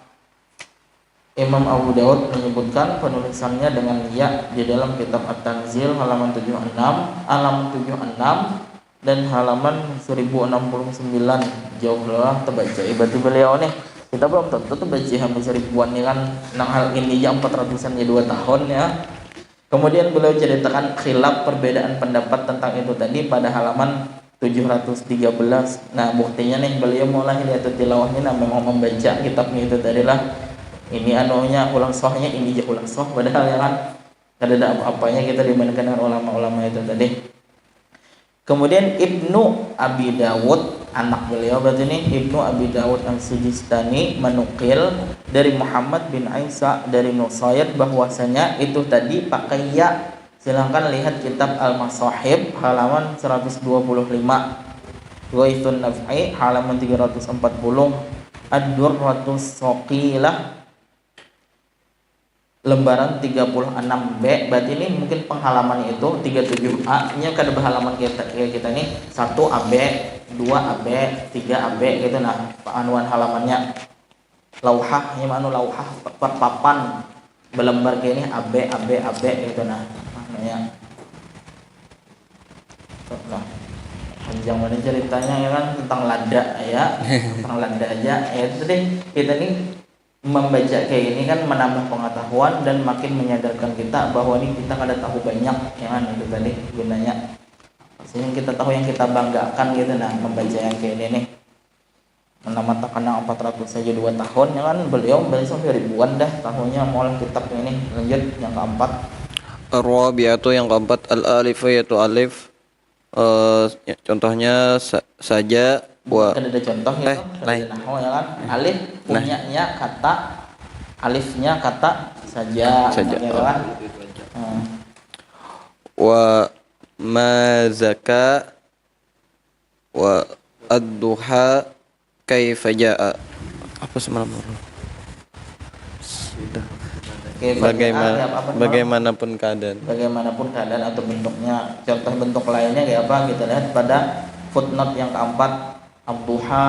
Imam Abu Daud menyebutkan penulisannya dengan ya di dalam kitab At-Tanzil halaman 76 dan halaman 1069. Jauh lah terbaca. Berarti beliau nih kita belum tentu terbaca hampir 1000-an ya kan. Nang hal ini ya 400-an ya 2 tahun ya. Kemudian beliau ceritakan khilaf perbedaan pendapat tentang itu tadi pada halaman 713. Nah buktinya nih beliau mulai lihat tilawahnya memang membaca kitabnya itu tadi lah. Ini anunya ulang sohnya, ini aja ulang soh, padahal ya kan ada apa-apanya kita dibandingkan dengan ulama-ulama itu tadi. Kemudian Ibnu Abi Dawud, anak beliau berarti ini Ibnu Abi Dawud Al-Sijistani menukil dari Muhammad bin Isa dari Nusair bahwasanya itu tadi pakai ya. Silahkan lihat kitab Al-Masahib halaman 125, Ghaithun Naf'i halaman 340, Ad-Durratus Soqilah lembaran 36B. Berarti ini mungkin penghalamannya itu 37A nya kada halaman kita nih 1AB, 2AB, 3AB gitu. Nah anuan halamannya lauhah, yang anu lauhah papan belembar gini AB gitu. Nah ya. Nah, panjang mana ceritanya ya kan tentang lada ya, tentang lada aja. Ya itu deh, kita nih membaca kayak ini kan menambah pengetahuan dan makin menyadarkan kita bahwa ini kita kada tahu banyak ya kan, itu tadi gunanya. Maksudnya kita tahu yang kita banggakan gitu. Nah, membaca yang kayak ini nih. Menambah terkenal 400 saja 2 tahun ya kan, beliau sampai ribuan dah tahunnya mulai kitab ini. Lanjut yang keempat. Ar-rabi'atu yang keempat, al-alif yaitu alif. Contohnya saja wa kan ada contoh gitu, ada nahwu ya kan. Alif punyanya kata, alifnya kata saja ya kan. Wa ma zaka wa ad-duha kaifa jaa. Apa semalam? Sudah. Bagaimanapun keadaan atau bentuknya, contoh bentuk lainnya kayak apa kita lihat pada footnote yang keempat. Ad-duha,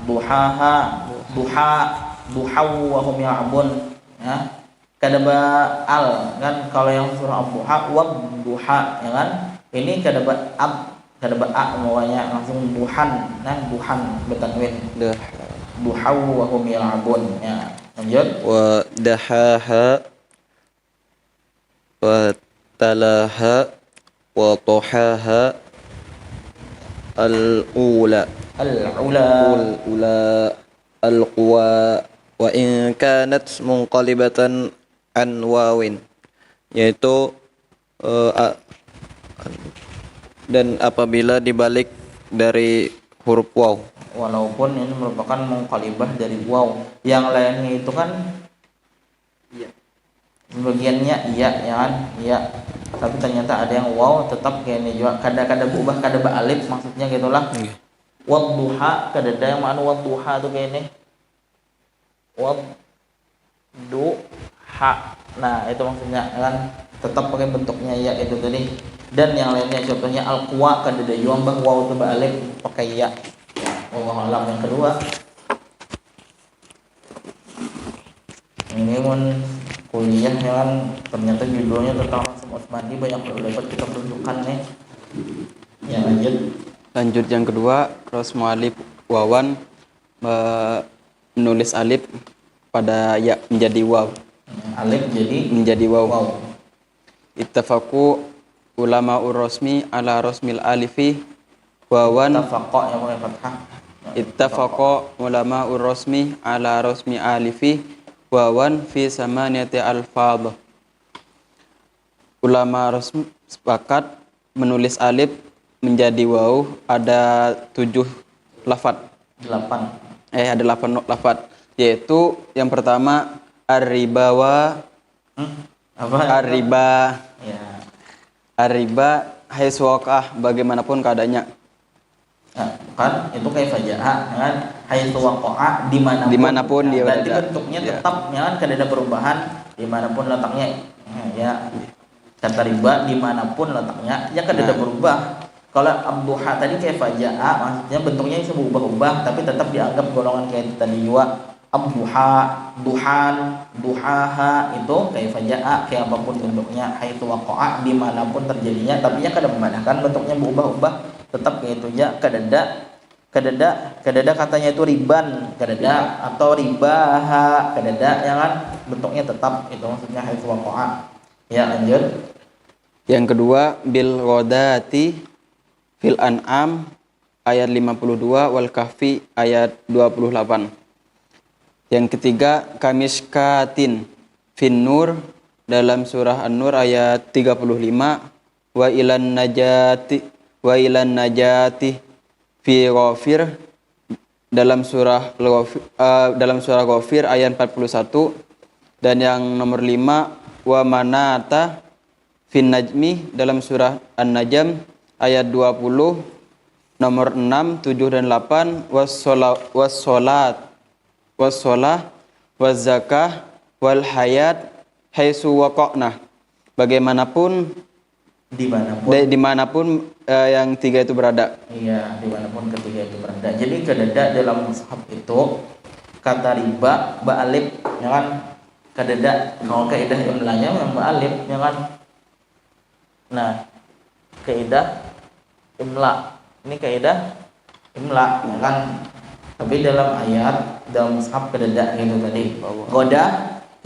duhaha, duha wa hum ya'bun ya. Kada ba al kan kalau yang surah ad-duha wa duha ya kan. Ini kada ba ab, kada ba a semuanya langsung duhan. Nah duhan betanwin. Duha wa hum ya'bun ya. Lanjut. Wa dahaha wa talaha wa tuhaha al-ula al-quwa wa in kanat munqalibatan an wawin, yaitu dan apabila dibalik dari huruf waw, walaupun ini merupakan munqalibah dari waw. Yang lainnya itu kan iya, bagiannya iya ya kan, iya, tapi ternyata ada yang waw tetap kayak ini juga, kada berubah, kada alif maksudnya gitulah. Wadduha kada ada yang mana wadduha tuh kayak ini wadduha. Nah itu maksudnya kan tetap pakai bentuknya ya itu tadi. Dan yang lainnya contohnya al-quwa kada ada juga mbah waw tuh alif pakai ya. Allah alam. Yang kedua ini mun kuliah ya kan, ternyata judulnya tentang Utsmani banyak dapat kita menunjukkan nih. Ya lanjut. Lanjut yang kedua, rasmu alif wawan menulis alif pada ya menjadi waw. Alif menjadi waw. Wow. Ittafaqu ulama urrosmi ala rosmil alifi wawan. Tafaqa yang pakai fathah. Ittafaqa ulama urrosmi ala rosmi alifi wawan fi samaniyati alfadh. Ulama rosmi sepakat menulis alif menjadi waw ada 7 lafad. 8. Ada 8 lafad, yaitu yang pertama ar-ribawa. Apa? Ar-riba. Ya. Ar-riba haiswaqah, bagaimanapun keadaannya. Nah, kan itu kayak faja'a kan haitsu waqa'a Dimanapun dia berarti berada. bentuknya Ya. tetap ya kan kada ada perubahan dimanapun letaknya. Ya. Kata riba dimanapun letaknya ya kada ada berubah. Kalau abduha tadi kayak faja'a maksudnya bentuknya bisa berubah-ubah tapi tetap dianggap golongan kayak tadi juga. Abduha, duhan, duhaha itu kayak faja'a kayak apapun bentuknya haitsu waqa'a dimanapun terjadinya tapi ya kada memandangkan bentuknya berubah-ubah tetap kayak itu ya kadada katanya itu riban kadada atau ribaha kadada ya kan bentuknya tetap itu maksudnya haitsu waqa'a. Ya lanjut. Yang kedua bil ghodati fil an'am ayat 52 wal kahfi ayat 28. Yang ketiga kamishkatin fin nur dalam surah An-Nur ayat 35 wa ilan najati fi ghafir dalam surah Ghafir ayat 41, dan yang nomor 5 wa manata fin najmi dalam surah An-Najm ayat 20, nomor 6, 7 dan 8 wassalah wazzakah wal hayat haitsu waqa'na, bagaimanapun dimanapun yang 3 itu berada. Iya, dimanapun ketiga itu berada. Jadi kadada dalam mushaf itu kata riba ba alif ya kan kadada kalau kaidah imlanya yang ba alif ya kan. Nah, kaidah imla ini kaidah imla ya kan. Tapi dalam ayat dalam mushaf kadada gitu tadi. Goda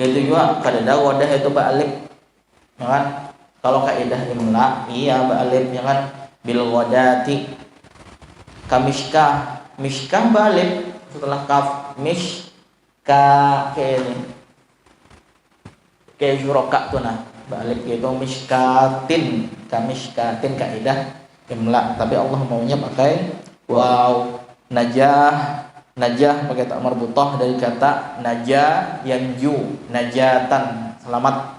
gitu juga kadada goda itu ba alif ya kan. Kalau kaidah imla iya ba alif ya kan bil ghodati. Kamishkah mishkah ba alif setelah kaf mishka kayak ini kayak juroka tuh nah ba alif itu mishkatin kamishkatin kaidah imla tapi Allah maunya pakai waw. Najah pakai tak marbutah dari kata najah yanju najatan selamat.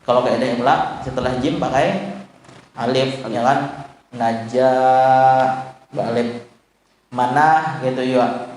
Kalau kaidah imla setelah jim pakai alif ya kan najah alif. Manah gitu ya.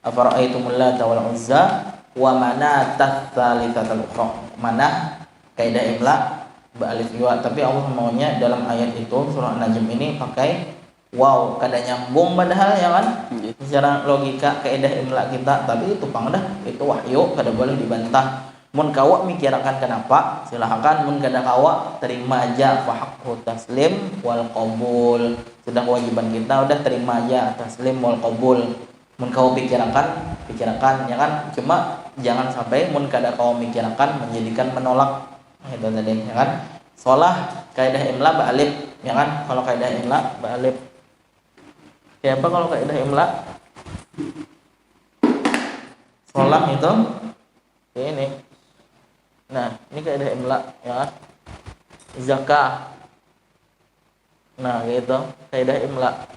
Afara'aitumul lata wal uzza wa manatats tsalitsatal ukhra. Manah kaidah imla alif juga tapi Allah maunya dalam ayat itu surah An-Najm ini pakai wow kada nyambung padahal ya kan secara logika kaidah imla kita tapi itu pangdah itu wahyu kada boleh dibantah. Mun kawa mikirakan kenapa silahkan, mun kada kawa terima aja fahaqqu taslim wal qabul. Sudah kewajiban kita udah terima aja taslim wal qabul. Mun kawa pikirakan ya kan, cuma jangan sampai mun kada kawa mikirakan menjadikan menolak itu tadi ya kan. Shalah kaidah imla ba alif ya kan. Kalau kaidah imla ba alif. Kayak apa kalau kaidah imla? Shalah itu kayak ini. Nah, ini kaidah imla ya kan. Zakah. Nah, gitu. Kaidah imla.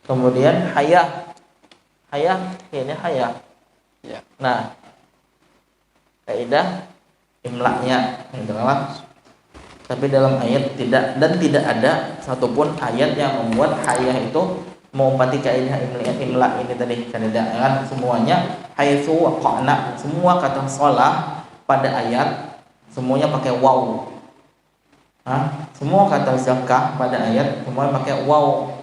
Kemudian hayah. Ini hayah. Ya. Nah, kaidah imlanya gitu kan. Tapi dalam ayat tidak ada satupun ayat yang membuat hayah itu mengumpati kaidah imla ini tadi kaidah kan. Semuanya haitsu waqa'na, semua kata shalah pada ayat semuanya pakai waw. Semua kata zakah pada ayat semuanya pakai waw.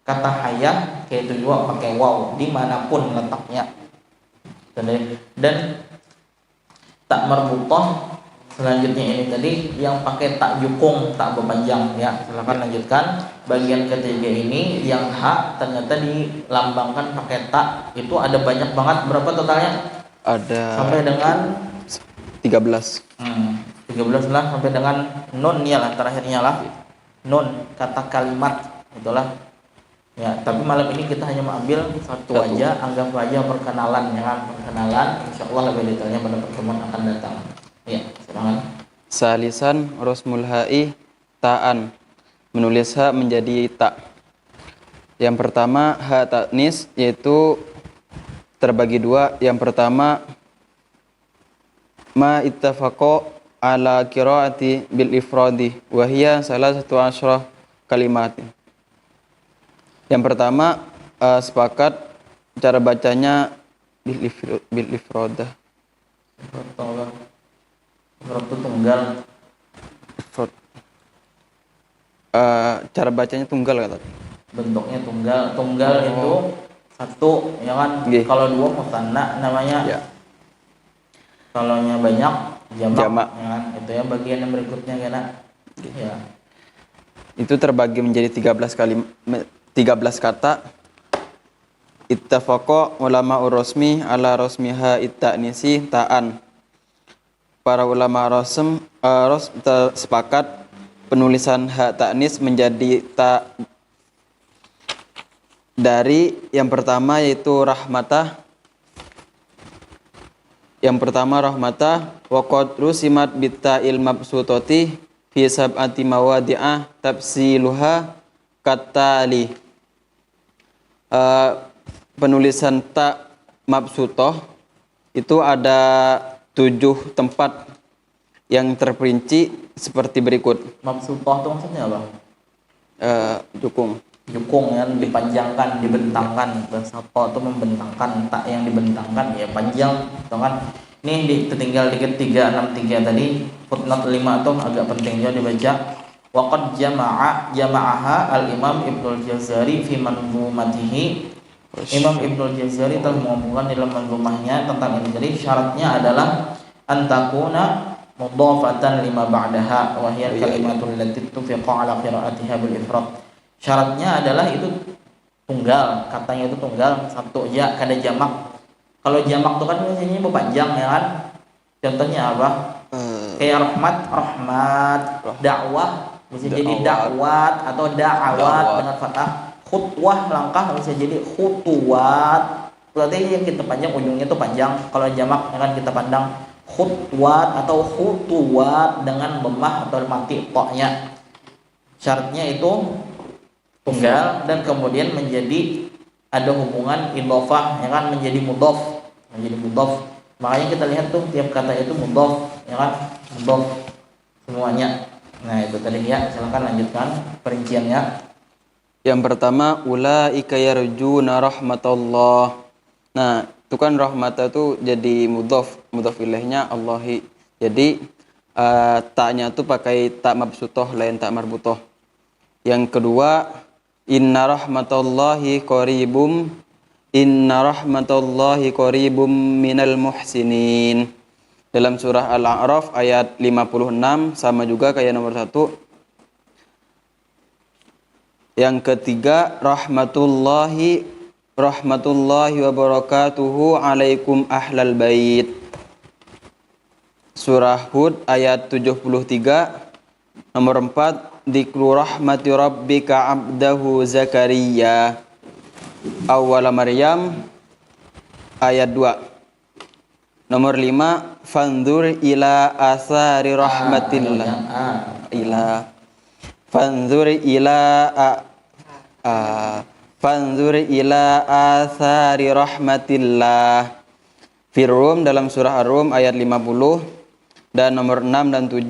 Kata hayah kayak itu juga pakai waw dimanapun letaknya. Dan Tak marbutoh selanjutnya ini tadi yang pakai tak jukung, tak berpanjang ya. Silakan lanjutkan. Bagian ketiga ini yang hak ternyata dilambangkan pakai tak. Itu ada banyak banget. Berapa totalnya? Ada Sampai dengan 13. 13 lah, sampai dengan nun ya lah, terakhirnya lah. Nun, kata kalimat itulah. Ya, tapi malam ini kita hanya mengambil satu aja, anggap aja perkenalan ya kan, perkenalan. Insyaallah lebih detailnya pada pertemuan akan datang. Ya, silakan. Salisan rosmul ha'i ta'an. Menulis ha menjadi ta. Yang pertama ha ta'nis, yaitu terbagi dua. Yang pertama ma ittafaqo ala qiraati bil ifradi wa hiya salasatu asyra kalimatin. Yang pertama sepakat cara bacanya bil ifradah. Berapa tunggal? Cara bacanya tunggal kata. Bentuknya tunggal. Tunggal itu satu ya kan. Kalau dua musanna namanya. Ya. Kalau nya banyak jamak. Ya kan? Itu ya bagian yang berikutnya kena. Ya. Itu terbagi menjadi 13 kata. Ittafaqa ulama urosmi ala rosmiha itta'nisi ta'an. Para ulama sepakat penulisan ha ta'nis menjadi ta dari yang pertama yaitu rahmatah. Yang pertama rahmatah wa qad rusimat bitta'il mabsutati fi sab'ati mawadi'ah tafsiluha katali. Penulisan ta mabsutoh itu ada 7 tempat yang terperinci seperti berikut. Mabsutoh itu maksudnya apa? Jukung. Jukung yang dipanjangkan, dibentangkan. Bahasa itu membentangkan, tak yang dibentangkan ya panjang, gitu kan? Ini ditinggal dikit 363 tadi, footnote 5 itu agak penting juga dibaca. Waqad jama'aha al-Imam Ibnul Jazari fi manzumatihi. Imam Ibnul Jazari telah mengumpulkan dalam manzumahnya tentang ini. Jadi syaratnya adalah antakuna mudhafatan lima ba'daha wa hiya kalimatul lati tufiqa ala qiraatiha bil ifrad. Syaratnya adalah itu tunggal, katanya itu tunggal, satu ya kada jamak. Kalau jamak itu kan biasanya berpanjang ya kan. Contohnya apa? Kayak rahmat, dakwah bisa jadi dakwat atau da'awat dengan fathah. Khutwah langkah bisa jadi khutuwat. Berarti yang kita panjang ujungnya itu panjang. Kalau jamak ya kan kita pandang khutwat atau khutuwat dengan dhammah atau mati ta-nya. Syaratnya itu tunggal dan kemudian menjadi ada hubungan idhofah ya kan, menjadi mudhaf, Makanya kita lihat tuh tiap kata itu mudhaf ya kan, mudhaf semuanya. Nah, itu tadi ya, silakan lanjutkan perinciannya. Yang pertama ulaika yarjuna rahmatullah. Nah, itu kan rahmat itu jadi mudhaf ilaihnya Allahi. Jadi ta'nya itu pakai ta mabsutoh lain ta marbutoh. Yang kedua inna rahmatullahi qaribum minal muhsinin. Dalam surah Al-A'raf ayat 56 sama juga kayak nomor 1. Yang ketiga rahmatullahi wabarakatuhu alaikum ahlal bait. Surah Hud ayat 73 nomor 4 dzikru rahmati rabbika abdahu Zakaria. Awwala Maryam ayat 2. Nomor 5 fanzur ila asari rahmatillah. Fanzur ila athari rahmatillah. Firrum dalam surah Ar-Rum ayat 50 dan nomor 6 dan 7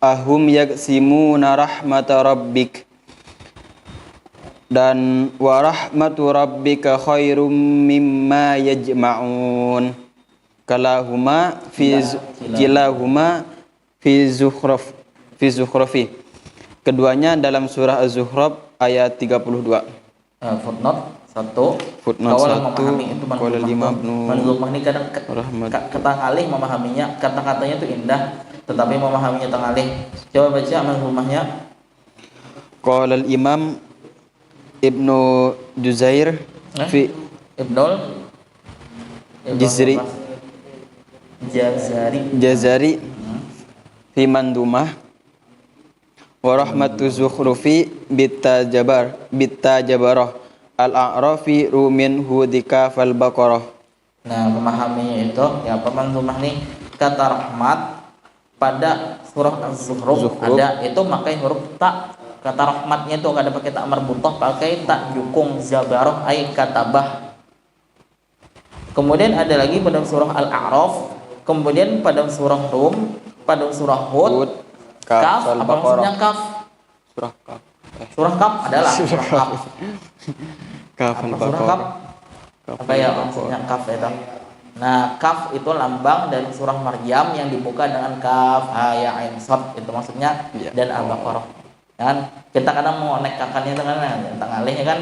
ahum yaksimuna rahmata rabbik dan wa rahmatu rabbika khairum mimma yajma'un. Kilahuma fi zukhrafi. Keduanya dalam surah Az-Zukhruf ayat 32. Footnote 1 Satu, Footnote kawal 1, memahami itu qala Imam Ibnu manzumah ini kadang Rahmat. kata ngalih memahaminya, kata-katanya itu indah, tetapi memahaminya tengalih. Coba baca manzumahnya. Qala Imam Ibnu Juzair fi Ibnul Jizri Jazari. Jazari fi Mandumah wa rahmatu zukhrufi bitta jabarah al-a'rafi rumin hudika fal baqarah. Nah, memahaminya itu ya pemanzumah nih, kata rahmat pada surah Az-Zukhruf ada itu pakai huruf ta. Kata rahmatnya itu ada pakai tak marbutah, pakai tak jukung zabarah ai katabah. Kemudian ada lagi pada surah Al-A'raf, kemudian pada surah Rum, pada surah Hud, kaf, apa maksudnya kaf? Surah Kaf. Surah kaf adalah surah kaf. Kaf Apa surah kaf? Apa ya maksudnya kaf itu? Nah, kaf itu lambang dari surah Maryam yang dibuka dengan kaf, ha, ya, ain, sad, itu maksudnya, dan Al-Baqarah. Kan kita kadang mau nekakannya dengan tengah kan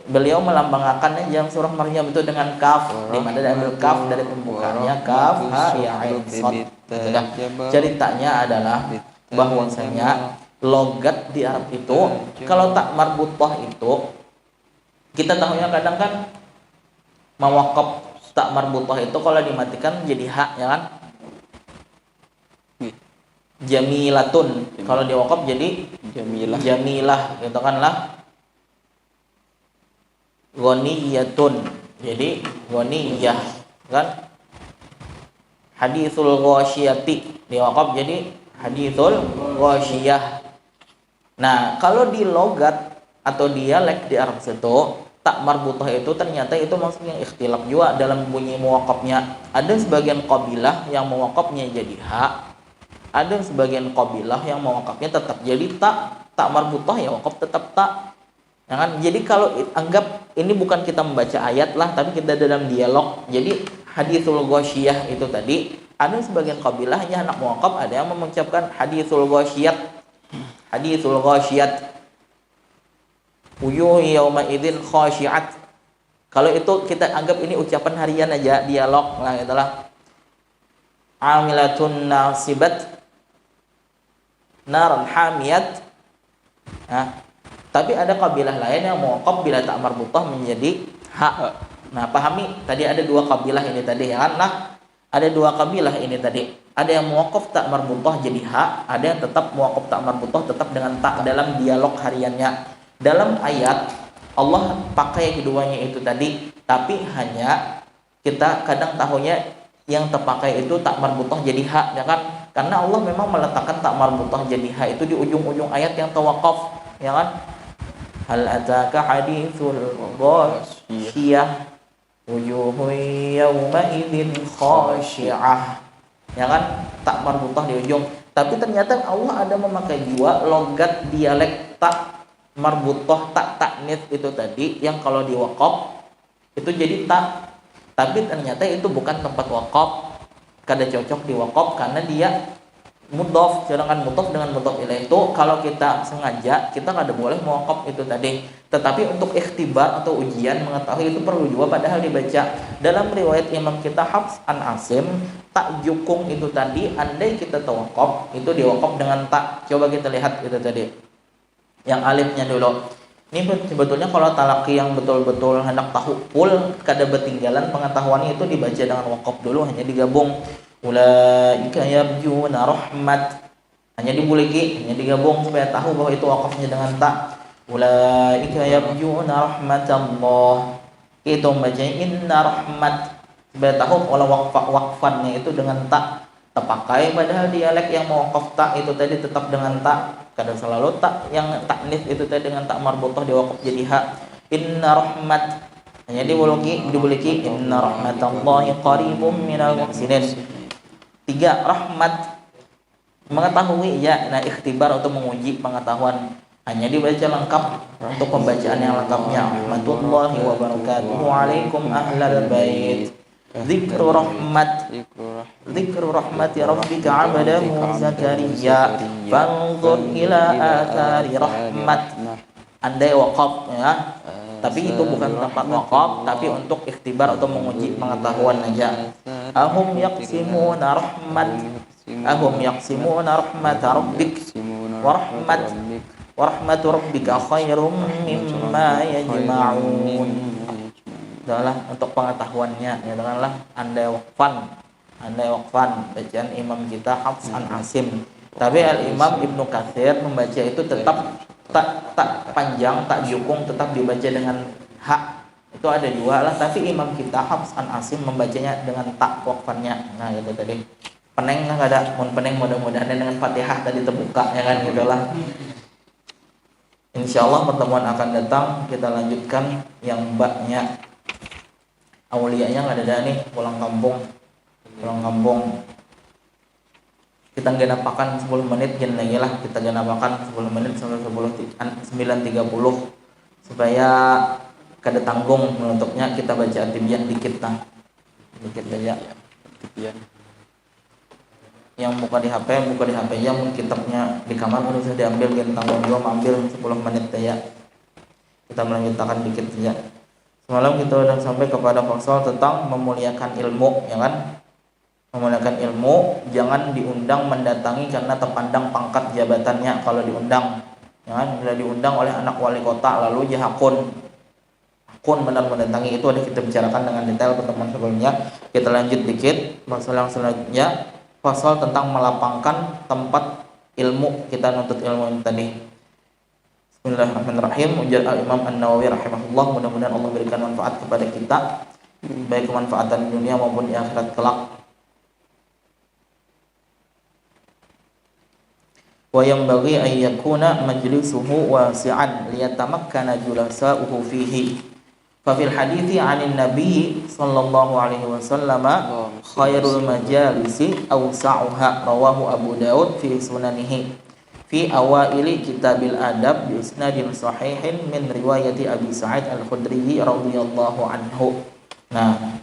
beliau melambangkannya yang surah Maryam itu dengan kaf, di mana diambil kaf dari pembukaannya kaf, ha, ya, ain, sad. Ceritanya adalah bahwasanya logat di Arab itu kalau tak marbutah itu kita tahunya kadang kan mawaqaf tak marbutah itu kalau dimatikan jadi hak ya kan, jamilatun kalau diwaqaf jadi jamilah gitu kan lah, ghaniyatun jadi ghaniyah kan, haditsul ghasyiyati diwaqaf jadi haditsul ghasyiyah. Nah, kalau di logat atau dialek di Arab itu tak marbutah itu ternyata itu maksudnya ikhtilaf juga dalam bunyi muwaqafnya. Ada sebagian qabilah yang muwaqafnya jadi ha, ada sebagian qabilah yang muwaqafnya tetap jadi tak marbutah ya waqaf tetap tak. Ya kan? Jadi kalau anggap ini bukan kita membaca ayat lah, tapi kita dalam dialog. Jadi haditsul ghasyiyah itu tadi ada sebagian qabilahnya anak muwaqaf, ada yang mengucapkan haditsul ghasyiyat. Haditsul ghasyiyat wujuh yauma idzin khasyiat. Kalau itu kita anggap ini ucapan harian aja, dialog lah itulah. Amilatun nasibat naran hamiyat. Nah, tapi ada kabilah lain yang muwaqaf bila tak marbutah menjadi ha. Nah, pahami tadi ada dua kabilah ini tadi ya kan? Nah, ada dua kabilah ini tadi. Ada yang muwaqaf tak marbutah jadi ha, ada yang tetap muwaqaf tak marbutah tetap dengan tak dalam dialog hariannya. Dalam ayat Allah pakai keduanya itu tadi, tapi hanya kita kadang tahunya yang terpakai itu tak marbutah jadi ha ya kan? Karena Allah memang meletakkan tak marbutah jadi ha itu di ujung-ujung ayat yang tawaqaf ya kan? Hal ataka haditsul ghasyiyah wujuhun yawma idzin khasyi'ah. Ya kan, tak marbutah di ujung. Tapi ternyata Allah ada memakai jiwa logat dialek tak marbutah tak taknits itu tadi yang kalau di waqaf itu jadi tak. Tapi ternyata itu bukan tempat waqaf. Kada cocok di waqaf karena dia mudhof. Sedangkan mudhof dengan mudhof ilaih itu kalau kita sengaja kita kada boleh mewaqaf itu tadi. Tetapi untuk ikhtibar atau ujian mengetahui itu perlu juga padahal dibaca. Dalam riwayat Imam kita Hafs an Asim, tak jukung itu tadi andai kita tawaqaf itu diwaqaf dengan tak. Coba kita lihat itu tadi. Yang alifnya dulu. Ini sebetulnya kalau talaki yang betul-betul hendak tahu full kada betinggalan pengetahuannya itu dibaca dengan waqaf dulu, hanya digabung. Ulaika yarjuna rahmat. Hanya dibuliki, hanya digabung supaya tahu bahwa itu waqafnya dengan tak. Ulaika yarjuna rahmatallah. Itu baca inna rahmat. Supaya tahu kalau waqfannya itu dengan tak terpakai, padahal dialek yang mewaqaf tak itu tadi tetap dengan tak. Kadang selalu tak yang taknits itu tadi dengan tak marbutah diwaqaf jadi ha. Inna rahmat hanya dibuliki inna rahmatallahi qaribum minal muhsinin. 3 rahmat mengetahui ya, nah ikhtibar untuk menguji pengetahuan hanya dibaca lengkap untuk pembacaan yang lengkapnya. Rahmatullahi wa barakatuhu alaikum ahlal bait. Zikru rahmati rabbika 'abdahu Zakaria fanzur ila athari rahmat. Andai waqaf ya Tapi itu bukan tempat wakaf, tapi untuk ikhtibar atau menguji pengetahuan aja. Ahum yaqsimuna rahmat rabbik wa rahmatu rabbika khairum mimma yajma'un. Adalah untuk pengetahuannya, ya denganlah andai waqfan bacaan imam kita Hafs an Asim. Tapi Al-Imam Ibnu Katsir membaca itu tetap tak panjang, tak diukung, tetap dibaca dengan hak. Itu ada dua lah, tapi imam kita Hafs an Asim membacanya dengan tak waqfannya. Nah, itu tadi. Peneng enggak ada, mun peneng mudah-mudahan dengan Fatihah tadi terbuka, ya kan, gitulah. Insyaallah pertemuan akan datang kita lanjutkan yang baknya aulianya nggak ada nih, pulang kampung. Kita genapakan 10 menit jen lagi lah, kita genapakan 10 menit sampai 9.30 supaya kada tanggung menutupnya. Kita baca At-Tibyan dikit aja. Yang buka di HP aja, mungkin kitabnya di kamar udah bisa diambil, gen tanggung juga ambil 10 menit aja. Kita melanjutkan dikit saja. Semalam kita sudah sampai kepada pasal tentang memuliakan ilmu, ya kan? Memuliakan ilmu, jangan diundang mendatangi karena terpandang pangkat jabatannya. Kalau diundang, ya kan? Bila diundang oleh anak wali kota lalu dia hakun benar mendatangi, itu ada kita bicarakan dengan detail pertemuan sebelumnya. Kita lanjut dikit pasal yang selanjutnya, pasal tentang melapangkan tempat ilmu, kita nuntut ilmu ini tadi. Bismillahirrahmanirrahim. Ujar Al-Imam An-Nawawi rahimahullah, mudah-mudahan Allah berikan manfaat kepada kita, baik kemanfaatan di dunia maupun di akhirat kelak. Wa yanbaghi an yakuna majlisuhu wasi'an liyatamakkana julasa'uhu fihi. Fa fil hadithi 'anil nabiy sallallahu alaihi wasallam khairul majalisi awsa'uha, rawahu Abu Daud fi sunanihi. Fi awaili kitabil adab bi isnadin sahihin min riwayati Abi Sa'id Al-Khudri radhiyallahu anhu. Nah,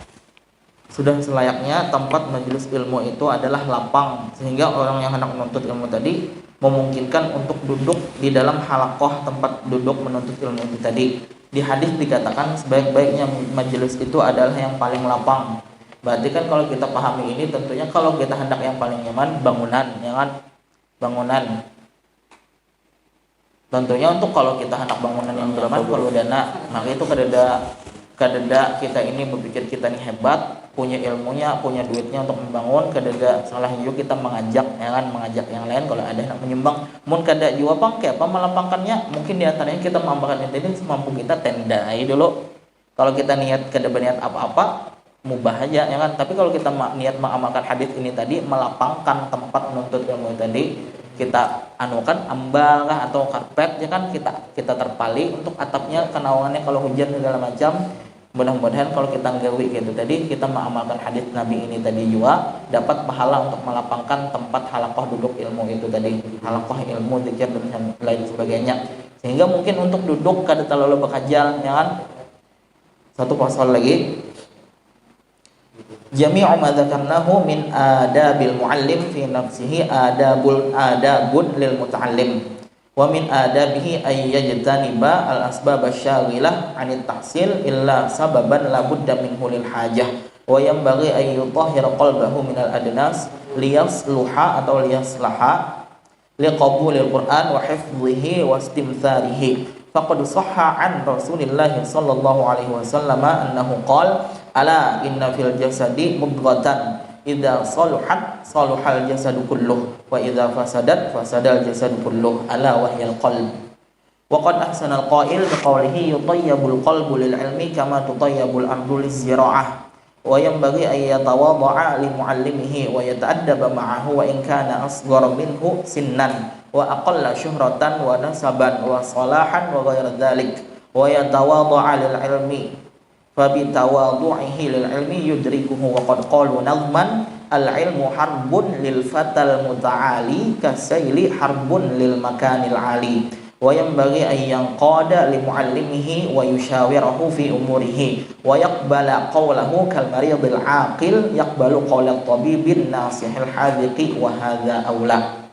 sudah selayaknya tempat majelis ilmu itu adalah lapang, sehingga orang yang hendak menuntut ilmu tadi memungkinkan untuk duduk di dalam halaqah, tempat duduk menuntut ilmu itu tadi. Di hadis dikatakan sebaik-baiknya majelis itu adalah yang paling lapang. Berarti kan kalau kita pahami ini, tentunya kalau kita hendak yang paling nyaman, bangunan, ya kan? Bangunan. Tentunya untuk kalau kita hendak bangunan yang nyaman, perlu dana. Maka itu kadeda kita ini berpikir kita ini hebat, punya ilmunya, punya duitnya untuk membangun. Kadeda salah juga kita mengajak, ya kan, mengajak yang lain kalau ada yang menyumbang. Mun kada juga pangke apa melapangkannya, mungkin di antaranya kita mengamalkan ini semampu kita tenda dulu. Kalau kita niat kada berniat apa-apa, mubah aja, ya kan. Tapi kalau kita niat mengamalkan hadis ini tadi, melapangkan tempat menuntut ilmu tadi, kita anukan ambal kah atau karpet, ya kan, kita terpali untuk atapnya, kenawangannya kalau hujan segala macam. Mudah-mudahan kalau kita nggawi gitu tadi, kita mengamalkan hadis Nabi ini tadi juga dapat pahala untuk melapangkan tempat halaqah duduk ilmu itu tadi, halaqah ilmu, zikir dan lain sebagainya. Sehingga mungkin untuk duduk kada terlalu berkajal, ya kan. Satu pasal lagi, jami'u ma dzakarnahu min adabil muallim fi nafsihi adabun lil muta'allim wa min adabihi ay yajtaniba al asbab asy-syaghilah 'anil tahsil illa sababan la budda minhu lil hajah wa yanbaghi ay yutahhira qalbahu min al adnas liyasluha atau liyaslaha liqabulil Qur'an wa hifdhihi wa istimtharihi. Faqad sahha 'an Rasulillah sallallahu alaihi wasallam annahu qala ala inna fil jasadi mudghatan idza saluhat saluhal jasadu kulluh wa idza fasadat fasadal jasadu kulluh ala wahyal qalb. Wa qad ahsana al-qail biqawlihi yutayyabul qalbu lil ilmi kama tutayyabul ardu liz-zira'ah wa yanbaghi an yatawadda'a li muallimihi wa yata'addaba ma'ahu wa in kana asghara minhu sinnan wa aqalla syuhratan wa nasaban wa salahan wa ghayra dhalik wa yatawadda'a lil ilmi fa bi tawaddu'ihi lil ilmi yudrikuhu wa qad qalu nazman al ilmu harbun lil fatal muta'ali kasayli harbun lil makanil ali wa yanbaghi an yanqada li muallimihi wa yushawirahu fi umurihi wa yaqbala qawlahu kal maridil aqil yaqbalu qawla tabibin nasihil hadiqi wa hadha aula.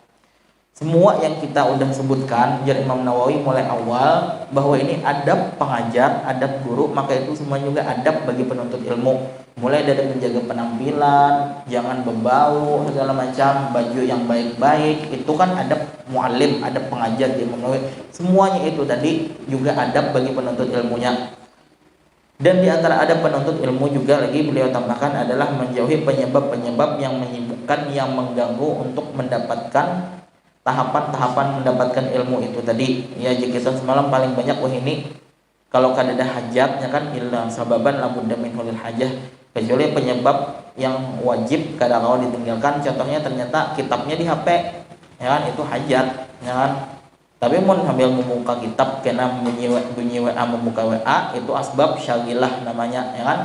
Semua yang kita udah sebutkan jar Imam Nawawi mulai awal bahwa ini adab pengajar, adab guru, maka itu semua juga adab bagi penuntut ilmu. Mulai dari menjaga penampilan, jangan berbau segala macam, baju yang baik-baik, itu kan adab muallim, adab pengajar jar Imam Nawawi. Semuanya itu tadi juga adab bagi penuntut ilmunya. Dan di antara adab penuntut ilmu juga lagi beliau tambahkan adalah menjauhi penyebab-penyebab yang menyibukkan, yang mengganggu untuk mendapatkan tahapan-tahapan mendapatkan ilmu itu tadi. Ya, jika kita semalam paling banyak ini kalau kadada hajat ya kan illa sababan la budda min hulil hajah, kecuali penyebab yang wajib kadang kalau ditinggalkan, contohnya ternyata kitabnya di HP ya kan, itu hajat ya kan. Tapi mun sambil membuka kitab kena bunyi WA, membuka WA, itu asbab syagilah namanya ya kan,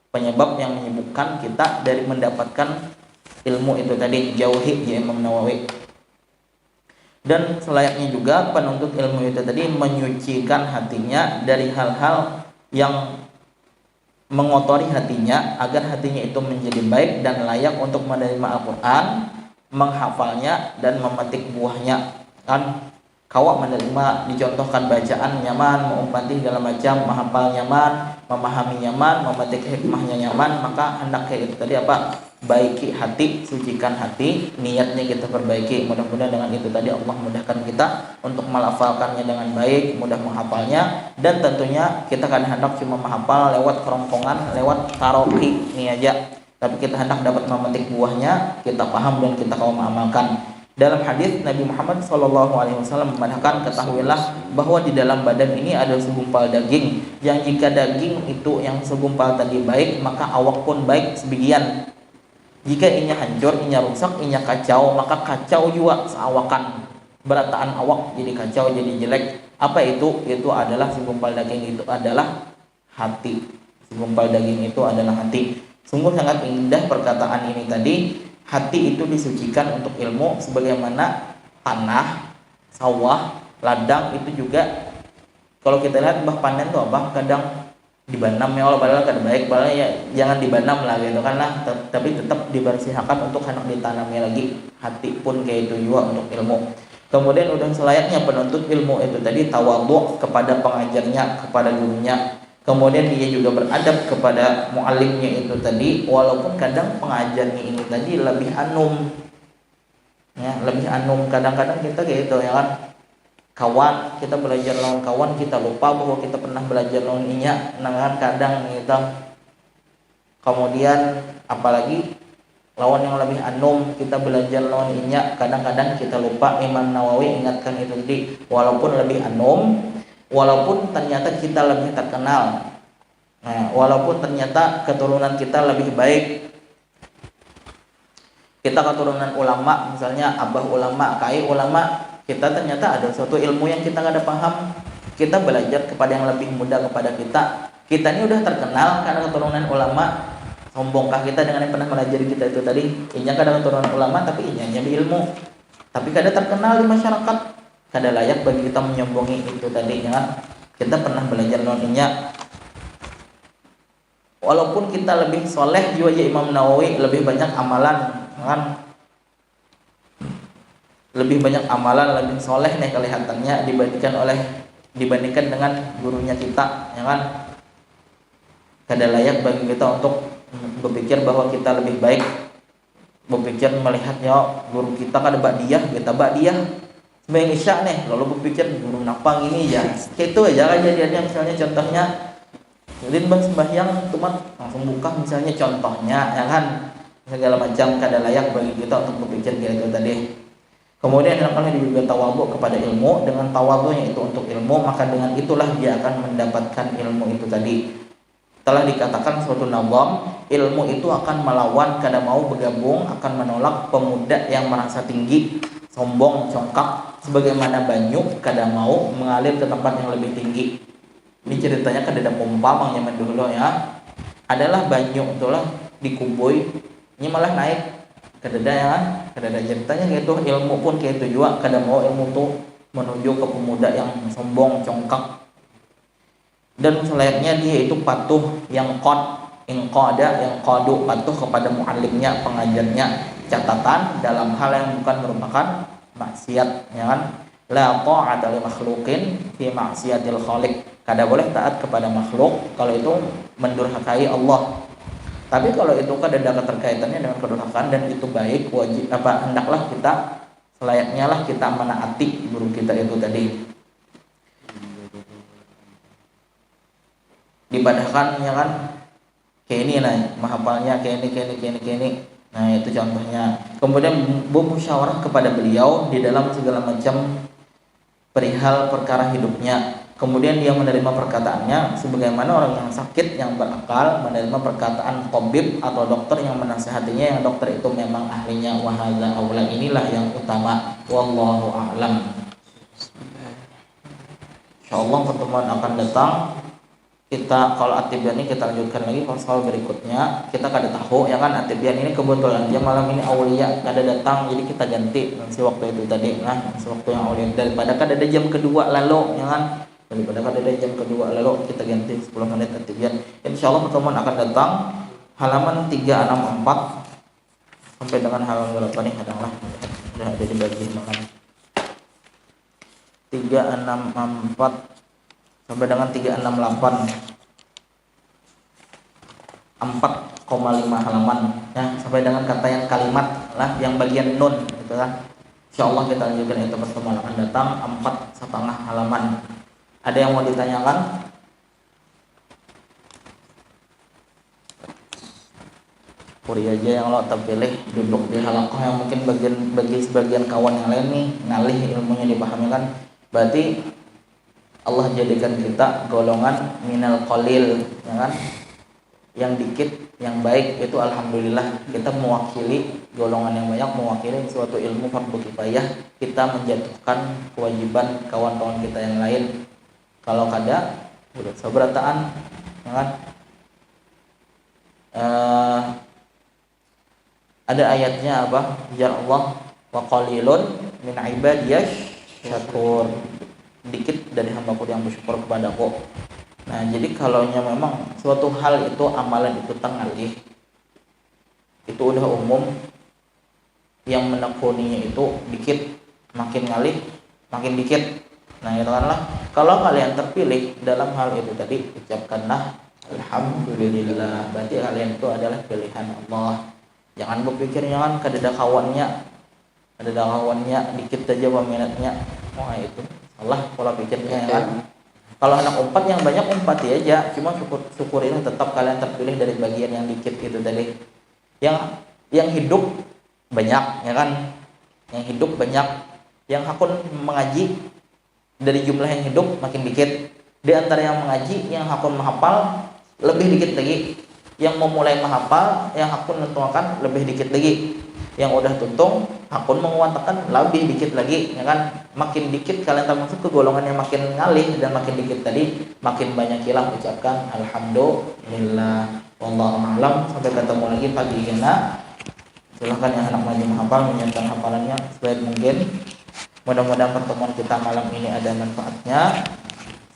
penyebab yang menyibukkan kita dari mendapatkan ilmu itu tadi. Jauhi ya Imam Nawawi. Dan selayaknya juga penuntut ilmu itu tadi menyucikan hatinya dari hal-hal yang mengotori hatinya, agar hatinya itu menjadi baik dan layak untuk menerima Al-Quran, menghafalnya dan memetik buahnya. Kan kawak menerima, dicontohkan bacaan nyaman, mengumpati segala macam, menghafal nyaman, memahami nyaman, memetik hikmahnya nyaman, maka hendaknya itu tadi apa? Baiki hati, sucikan hati, niatnya kita perbaiki. Mudah-mudahan dengan itu tadi Allah mudahkan kita untuk melafalkannya dengan baik, mudah menghafalnya. Dan tentunya kita kan hendak cuma menghafal lewat kerongkongan, lewat taroki ini aja, tapi kita hendak dapat memetik buahnya, kita paham dan kita mau mengamalkan. Dalam hadis Nabi Muhammad SAW memandangkan, ketahuilah bahwa di dalam badan ini ada segumpal daging, yang jika daging itu yang segumpal tadi baik, maka awak pun baik sebagian. Jika inya hancur, inya rusak, inya kacau, maka kacau juga seawakan, berataan awak jadi kacau, jadi jelek. Apa itu? Itu adalah segumpal daging, itu adalah hati. Segumpal daging itu adalah hati. Sungguh sangat indah perkataan ini tadi. Hati itu disucikan untuk ilmu, sebagaimana tanah, sawah, ladang itu juga. Kalau kita lihat bah panen tuh apa, kadang dibanam ya Allah, padahal kan baik, padahal ya jangan dibanam lah gitu kan lah, tapi tetap dibersihkan untuk hendak ditanami lagi. Hati pun kayak itu juga untuk ilmu. Kemudian udah selayaknya penuntut ilmu itu tadi tawadhu kepada pengajarnya, kepada gurunya. Kemudian dia juga beradab kepada muallimnya itu tadi, walaupun kadang pengajarnya ini tadi lebih anum ya, lebih anum. Kadang-kadang kita kayak gitu ya kan, kawan kita belajar lawan kawan, kita lupa bahwa kita pernah belajar lawan inya, nah kadang gitu. Kemudian apalagi lawan yang lebih anum, kita belajar lawan inya, kadang-kadang kita lupa. Imam Nawawi ingatkan itu tadi, walaupun lebih anum, walaupun ternyata kita lebih terkenal, nah, walaupun ternyata keturunan kita lebih baik, kita keturunan ulama, misalnya abah ulama, kai ulama, kita ternyata ada suatu ilmu yang kita nggak ada paham, kita belajar kepada yang lebih muda kepada kita. Kita ini udah terkenal karena keturunan ulama. Sombongkah kita dengan yang pernah melajari kita itu tadi? Inya kadang keturunan ulama, tapi inya ilmu, tapi kadang terkenal di masyarakat. Kada layak bagi kita menyombongi itu tadi, jangan. Kita pernah belajar noninya, walaupun kita lebih soleh juga ya Imam Nawawi, lebih banyak amalan kan, lebih banyak amalan, lebih soleh nih kelihatannya dibandingkan dengan gurunya kita, ya kan. Kada layak bagi kita untuk berpikir bahwa kita lebih baik, berpikir melihatnya guru kita kada ba'diyah, kita ba'diyah. Sembahyang isya nih, lalu berpikir guru napang ini ya, itu aja kejadiannya. Misalnya contohnya, jadi sembahyang cuma langsung buka misalnya contohnya, ya kan, segala macam. Kada layak bagi kita untuk berpikir kayak itu tadi. Kemudian hendaklah juga tawadhu kepada ilmu. Dengan tawadhunya itu untuk ilmu, maka dengan itulah dia akan mendapatkan ilmu itu tadi. Telah dikatakan suatu nazam, ilmu itu akan melawan, kada mau bergabung, akan menolak pemuda yang merasa tinggi, sombong, congkak, sebagaimana banyu kada mau mengalir ke tempat yang lebih tinggi. Ini ceritanya kada pompa mang zaman dulu ya. Adalah banyu itulah dikubui, ini malah naik. Kada ada ya, kada ada ceritanya gitu. Ilmu pun kayak itu juga, kada mau ilmu tuh menuju ke pemuda yang sombong, congkak. Dan selayaknya dia itu patuh, yang qada, yang qadu, patuh kepada muallimnya, pengajarnya. Catatan dalam hal yang bukan merupakan maksiat, ya kan? La ta'ata li makhluqin fi maksiatil khaliq. Kada boleh taat kepada makhluk kalau itu mendurhakai Allah. Tapi kalau itu kan ada keterkaitannya dengan kedurhakaan dan itu baik, wajib hendaklah kita selayaknya lah kita menaati guru kita itu tadi. Dibadahkan, ya kan? Kayak ini nah, menghafalnya kayak ini. Nah, itu contohnya. Kemudian bermusyawarah kepada beliau di dalam segala macam perihal perkara hidupnya. Kemudian dia menerima perkataannya sebagaimana orang yang sakit yang berakal menerima perkataan tabib atau dokter yang menasihatinya, yang dokter itu memang ahlinya. Wa hadza aula, inilah yang utama. Wallahu a'lam. Insyaallah pertemuan akan datang kita, kalau Atibian ini kita lanjutkan lagi pasal berikutnya. Kita kada tahu, ya kan, Atibian ini kebetulan dia malam ini aulia kada datang, jadi kita ganti si waktu itu tadi, nah si waktu yang aulia, daripada kada ada jam kedua lalu, ya kan, daripada kada ada jam kedua lalu kita ganti 10 menit Atibian. Insyaallah pertemuan akan datang halaman 364 sampai dengan halaman berapa nih, kadanglah udah ada di bagian malam 364 sampai dengan 368, 4,5 halaman ya, sampai dengan kata yang kalimat lah, yang bagian nun gitu kan. Insyaallah kita lanjutkan itu pertemuan akan datang 4,5 halaman. Ada yang mau ditanyakan? Puri aja yang lo terpilih duduk di halakoh yang mungkin bagi sebagian kawan yang lain nih ngalih ilmunya dipahami kan. Berarti Allah jadikan kita golongan minal qalil, ya kan? Yang dikit, yang baik itu alhamdulillah. Kita mewakili golongan yang banyak, mewakili suatu ilmu fardu kifayah. Kita menjatuhkan kewajiban kawan-kawan kita yang lain. Kalau kada, udah sabarataan, ya kan? Ada ayatnya apa? Ya Allah wa qalilun min ibadiyash syakur. Dikit dari hambaku yang bersyukur kepadaku. Nah, jadi kalau memang suatu hal itu amalan itu tengalih, itu udah umum, yang menekuninya itu dikit, makin ngalih, makin dikit. Nah, itu kanlah kalau kalian terpilih dalam hal itu tadi, ucapkanlah alhamdulillah. Berarti kalian itu adalah pilihan Allah. Jangan berpikir jangan kadada kawannya dikit aja peminatnya. Wah, itu Allah pola pikirnya, ya kan? Kalau anak umpat yang banyak umpati aja, cuma syukurin tetap kalian terpilih dari bagian yang dikit itu tadi. Yang hidup banyak, ya kan? Yang hidup banyak, yang hakun mengaji dari jumlah yang hidup makin dikit. Di antara yang mengaji, yang hakun menghafal lebih dikit lagi. Yang mau mulai menghafal, yang hakun mentuakan lebih dikit lagi. Yang udah tuntung, hakun menguatakan lebih dikit lagi, ya kan? Makin dikit kalian termasuk ke golongan yang makin ngalih, dan makin dikit tadi makin banyak hilang. Ucapkan alhamdulillah. Wallahu a'lam. Sampai ketemu lagi pagi ini. Silahkan yang anak maju menghafal menyiapkan hafalannya sebaik mungkin. Mudah-mudahan pertemuan kita malam ini ada manfaatnya.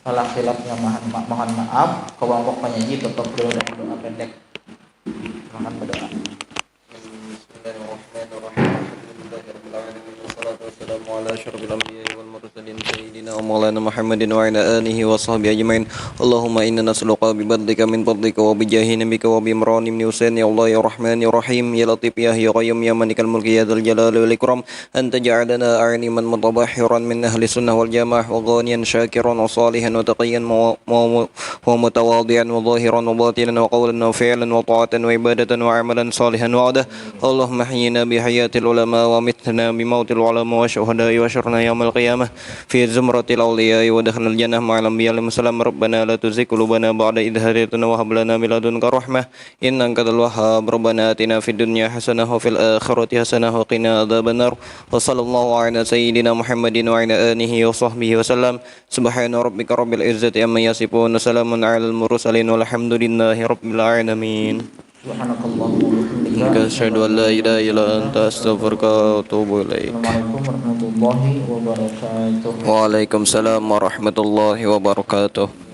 Salah khilafnya mohon maaf. Kelompok penyaji tutup dulu dengan doa pendek. Silakan berdoa. Bismillahirrahmanirrahim. على أشرف الأنبياء والمرسلين سيدنا ومولانا محمد وعلى آله وصحبه أجمعين اللهم إنا نسألك بفضلك من فضلك وبجاه نبيك وبإمران من حسين يا الله يا رحمن يا رحيم يا لطيف يا قيوم يا مالك الملك يا ذا الجلال والإكرام أن تجعلنا عالما متبحرا من أهل السنة والجماعة وغانيا شاكرا وصالحا وتقيا ومتواضعا وظاهرا وباطنا وقولا وفعلا وطاعة وعبادة وعملا صالحا وعده اللهم احينا بحياة العلماء ومتنا بموت العلماء والشهداء وشرنا يوم القيامة في زمرة الأولياء ودخلنا الجنة مع الأنبياء عليهم السلام ربنا لا تزغ قلوبنا بعد إذ هديتنا وهب لنا من لدنك رحمة إنك أنت الوهاب ربنا آتنا في الدنيا حسنة وفي الآخرة حسنة وقنا عذاب النار وصلى الله على سيدنا محمد وعلى آله وصحبه وسلم سبحان ربك رب العزة عما يصفون وسلام على المرسلين والحمد لله رب العالمين Subhanakallahumma asyhadu an la ilaha illa anta astaghfiruka wa atubu ilaik. Assalamualaikum warahmatullahi wabarakatuh. Waalaikumsalam warahmatullahi wabarakatuh.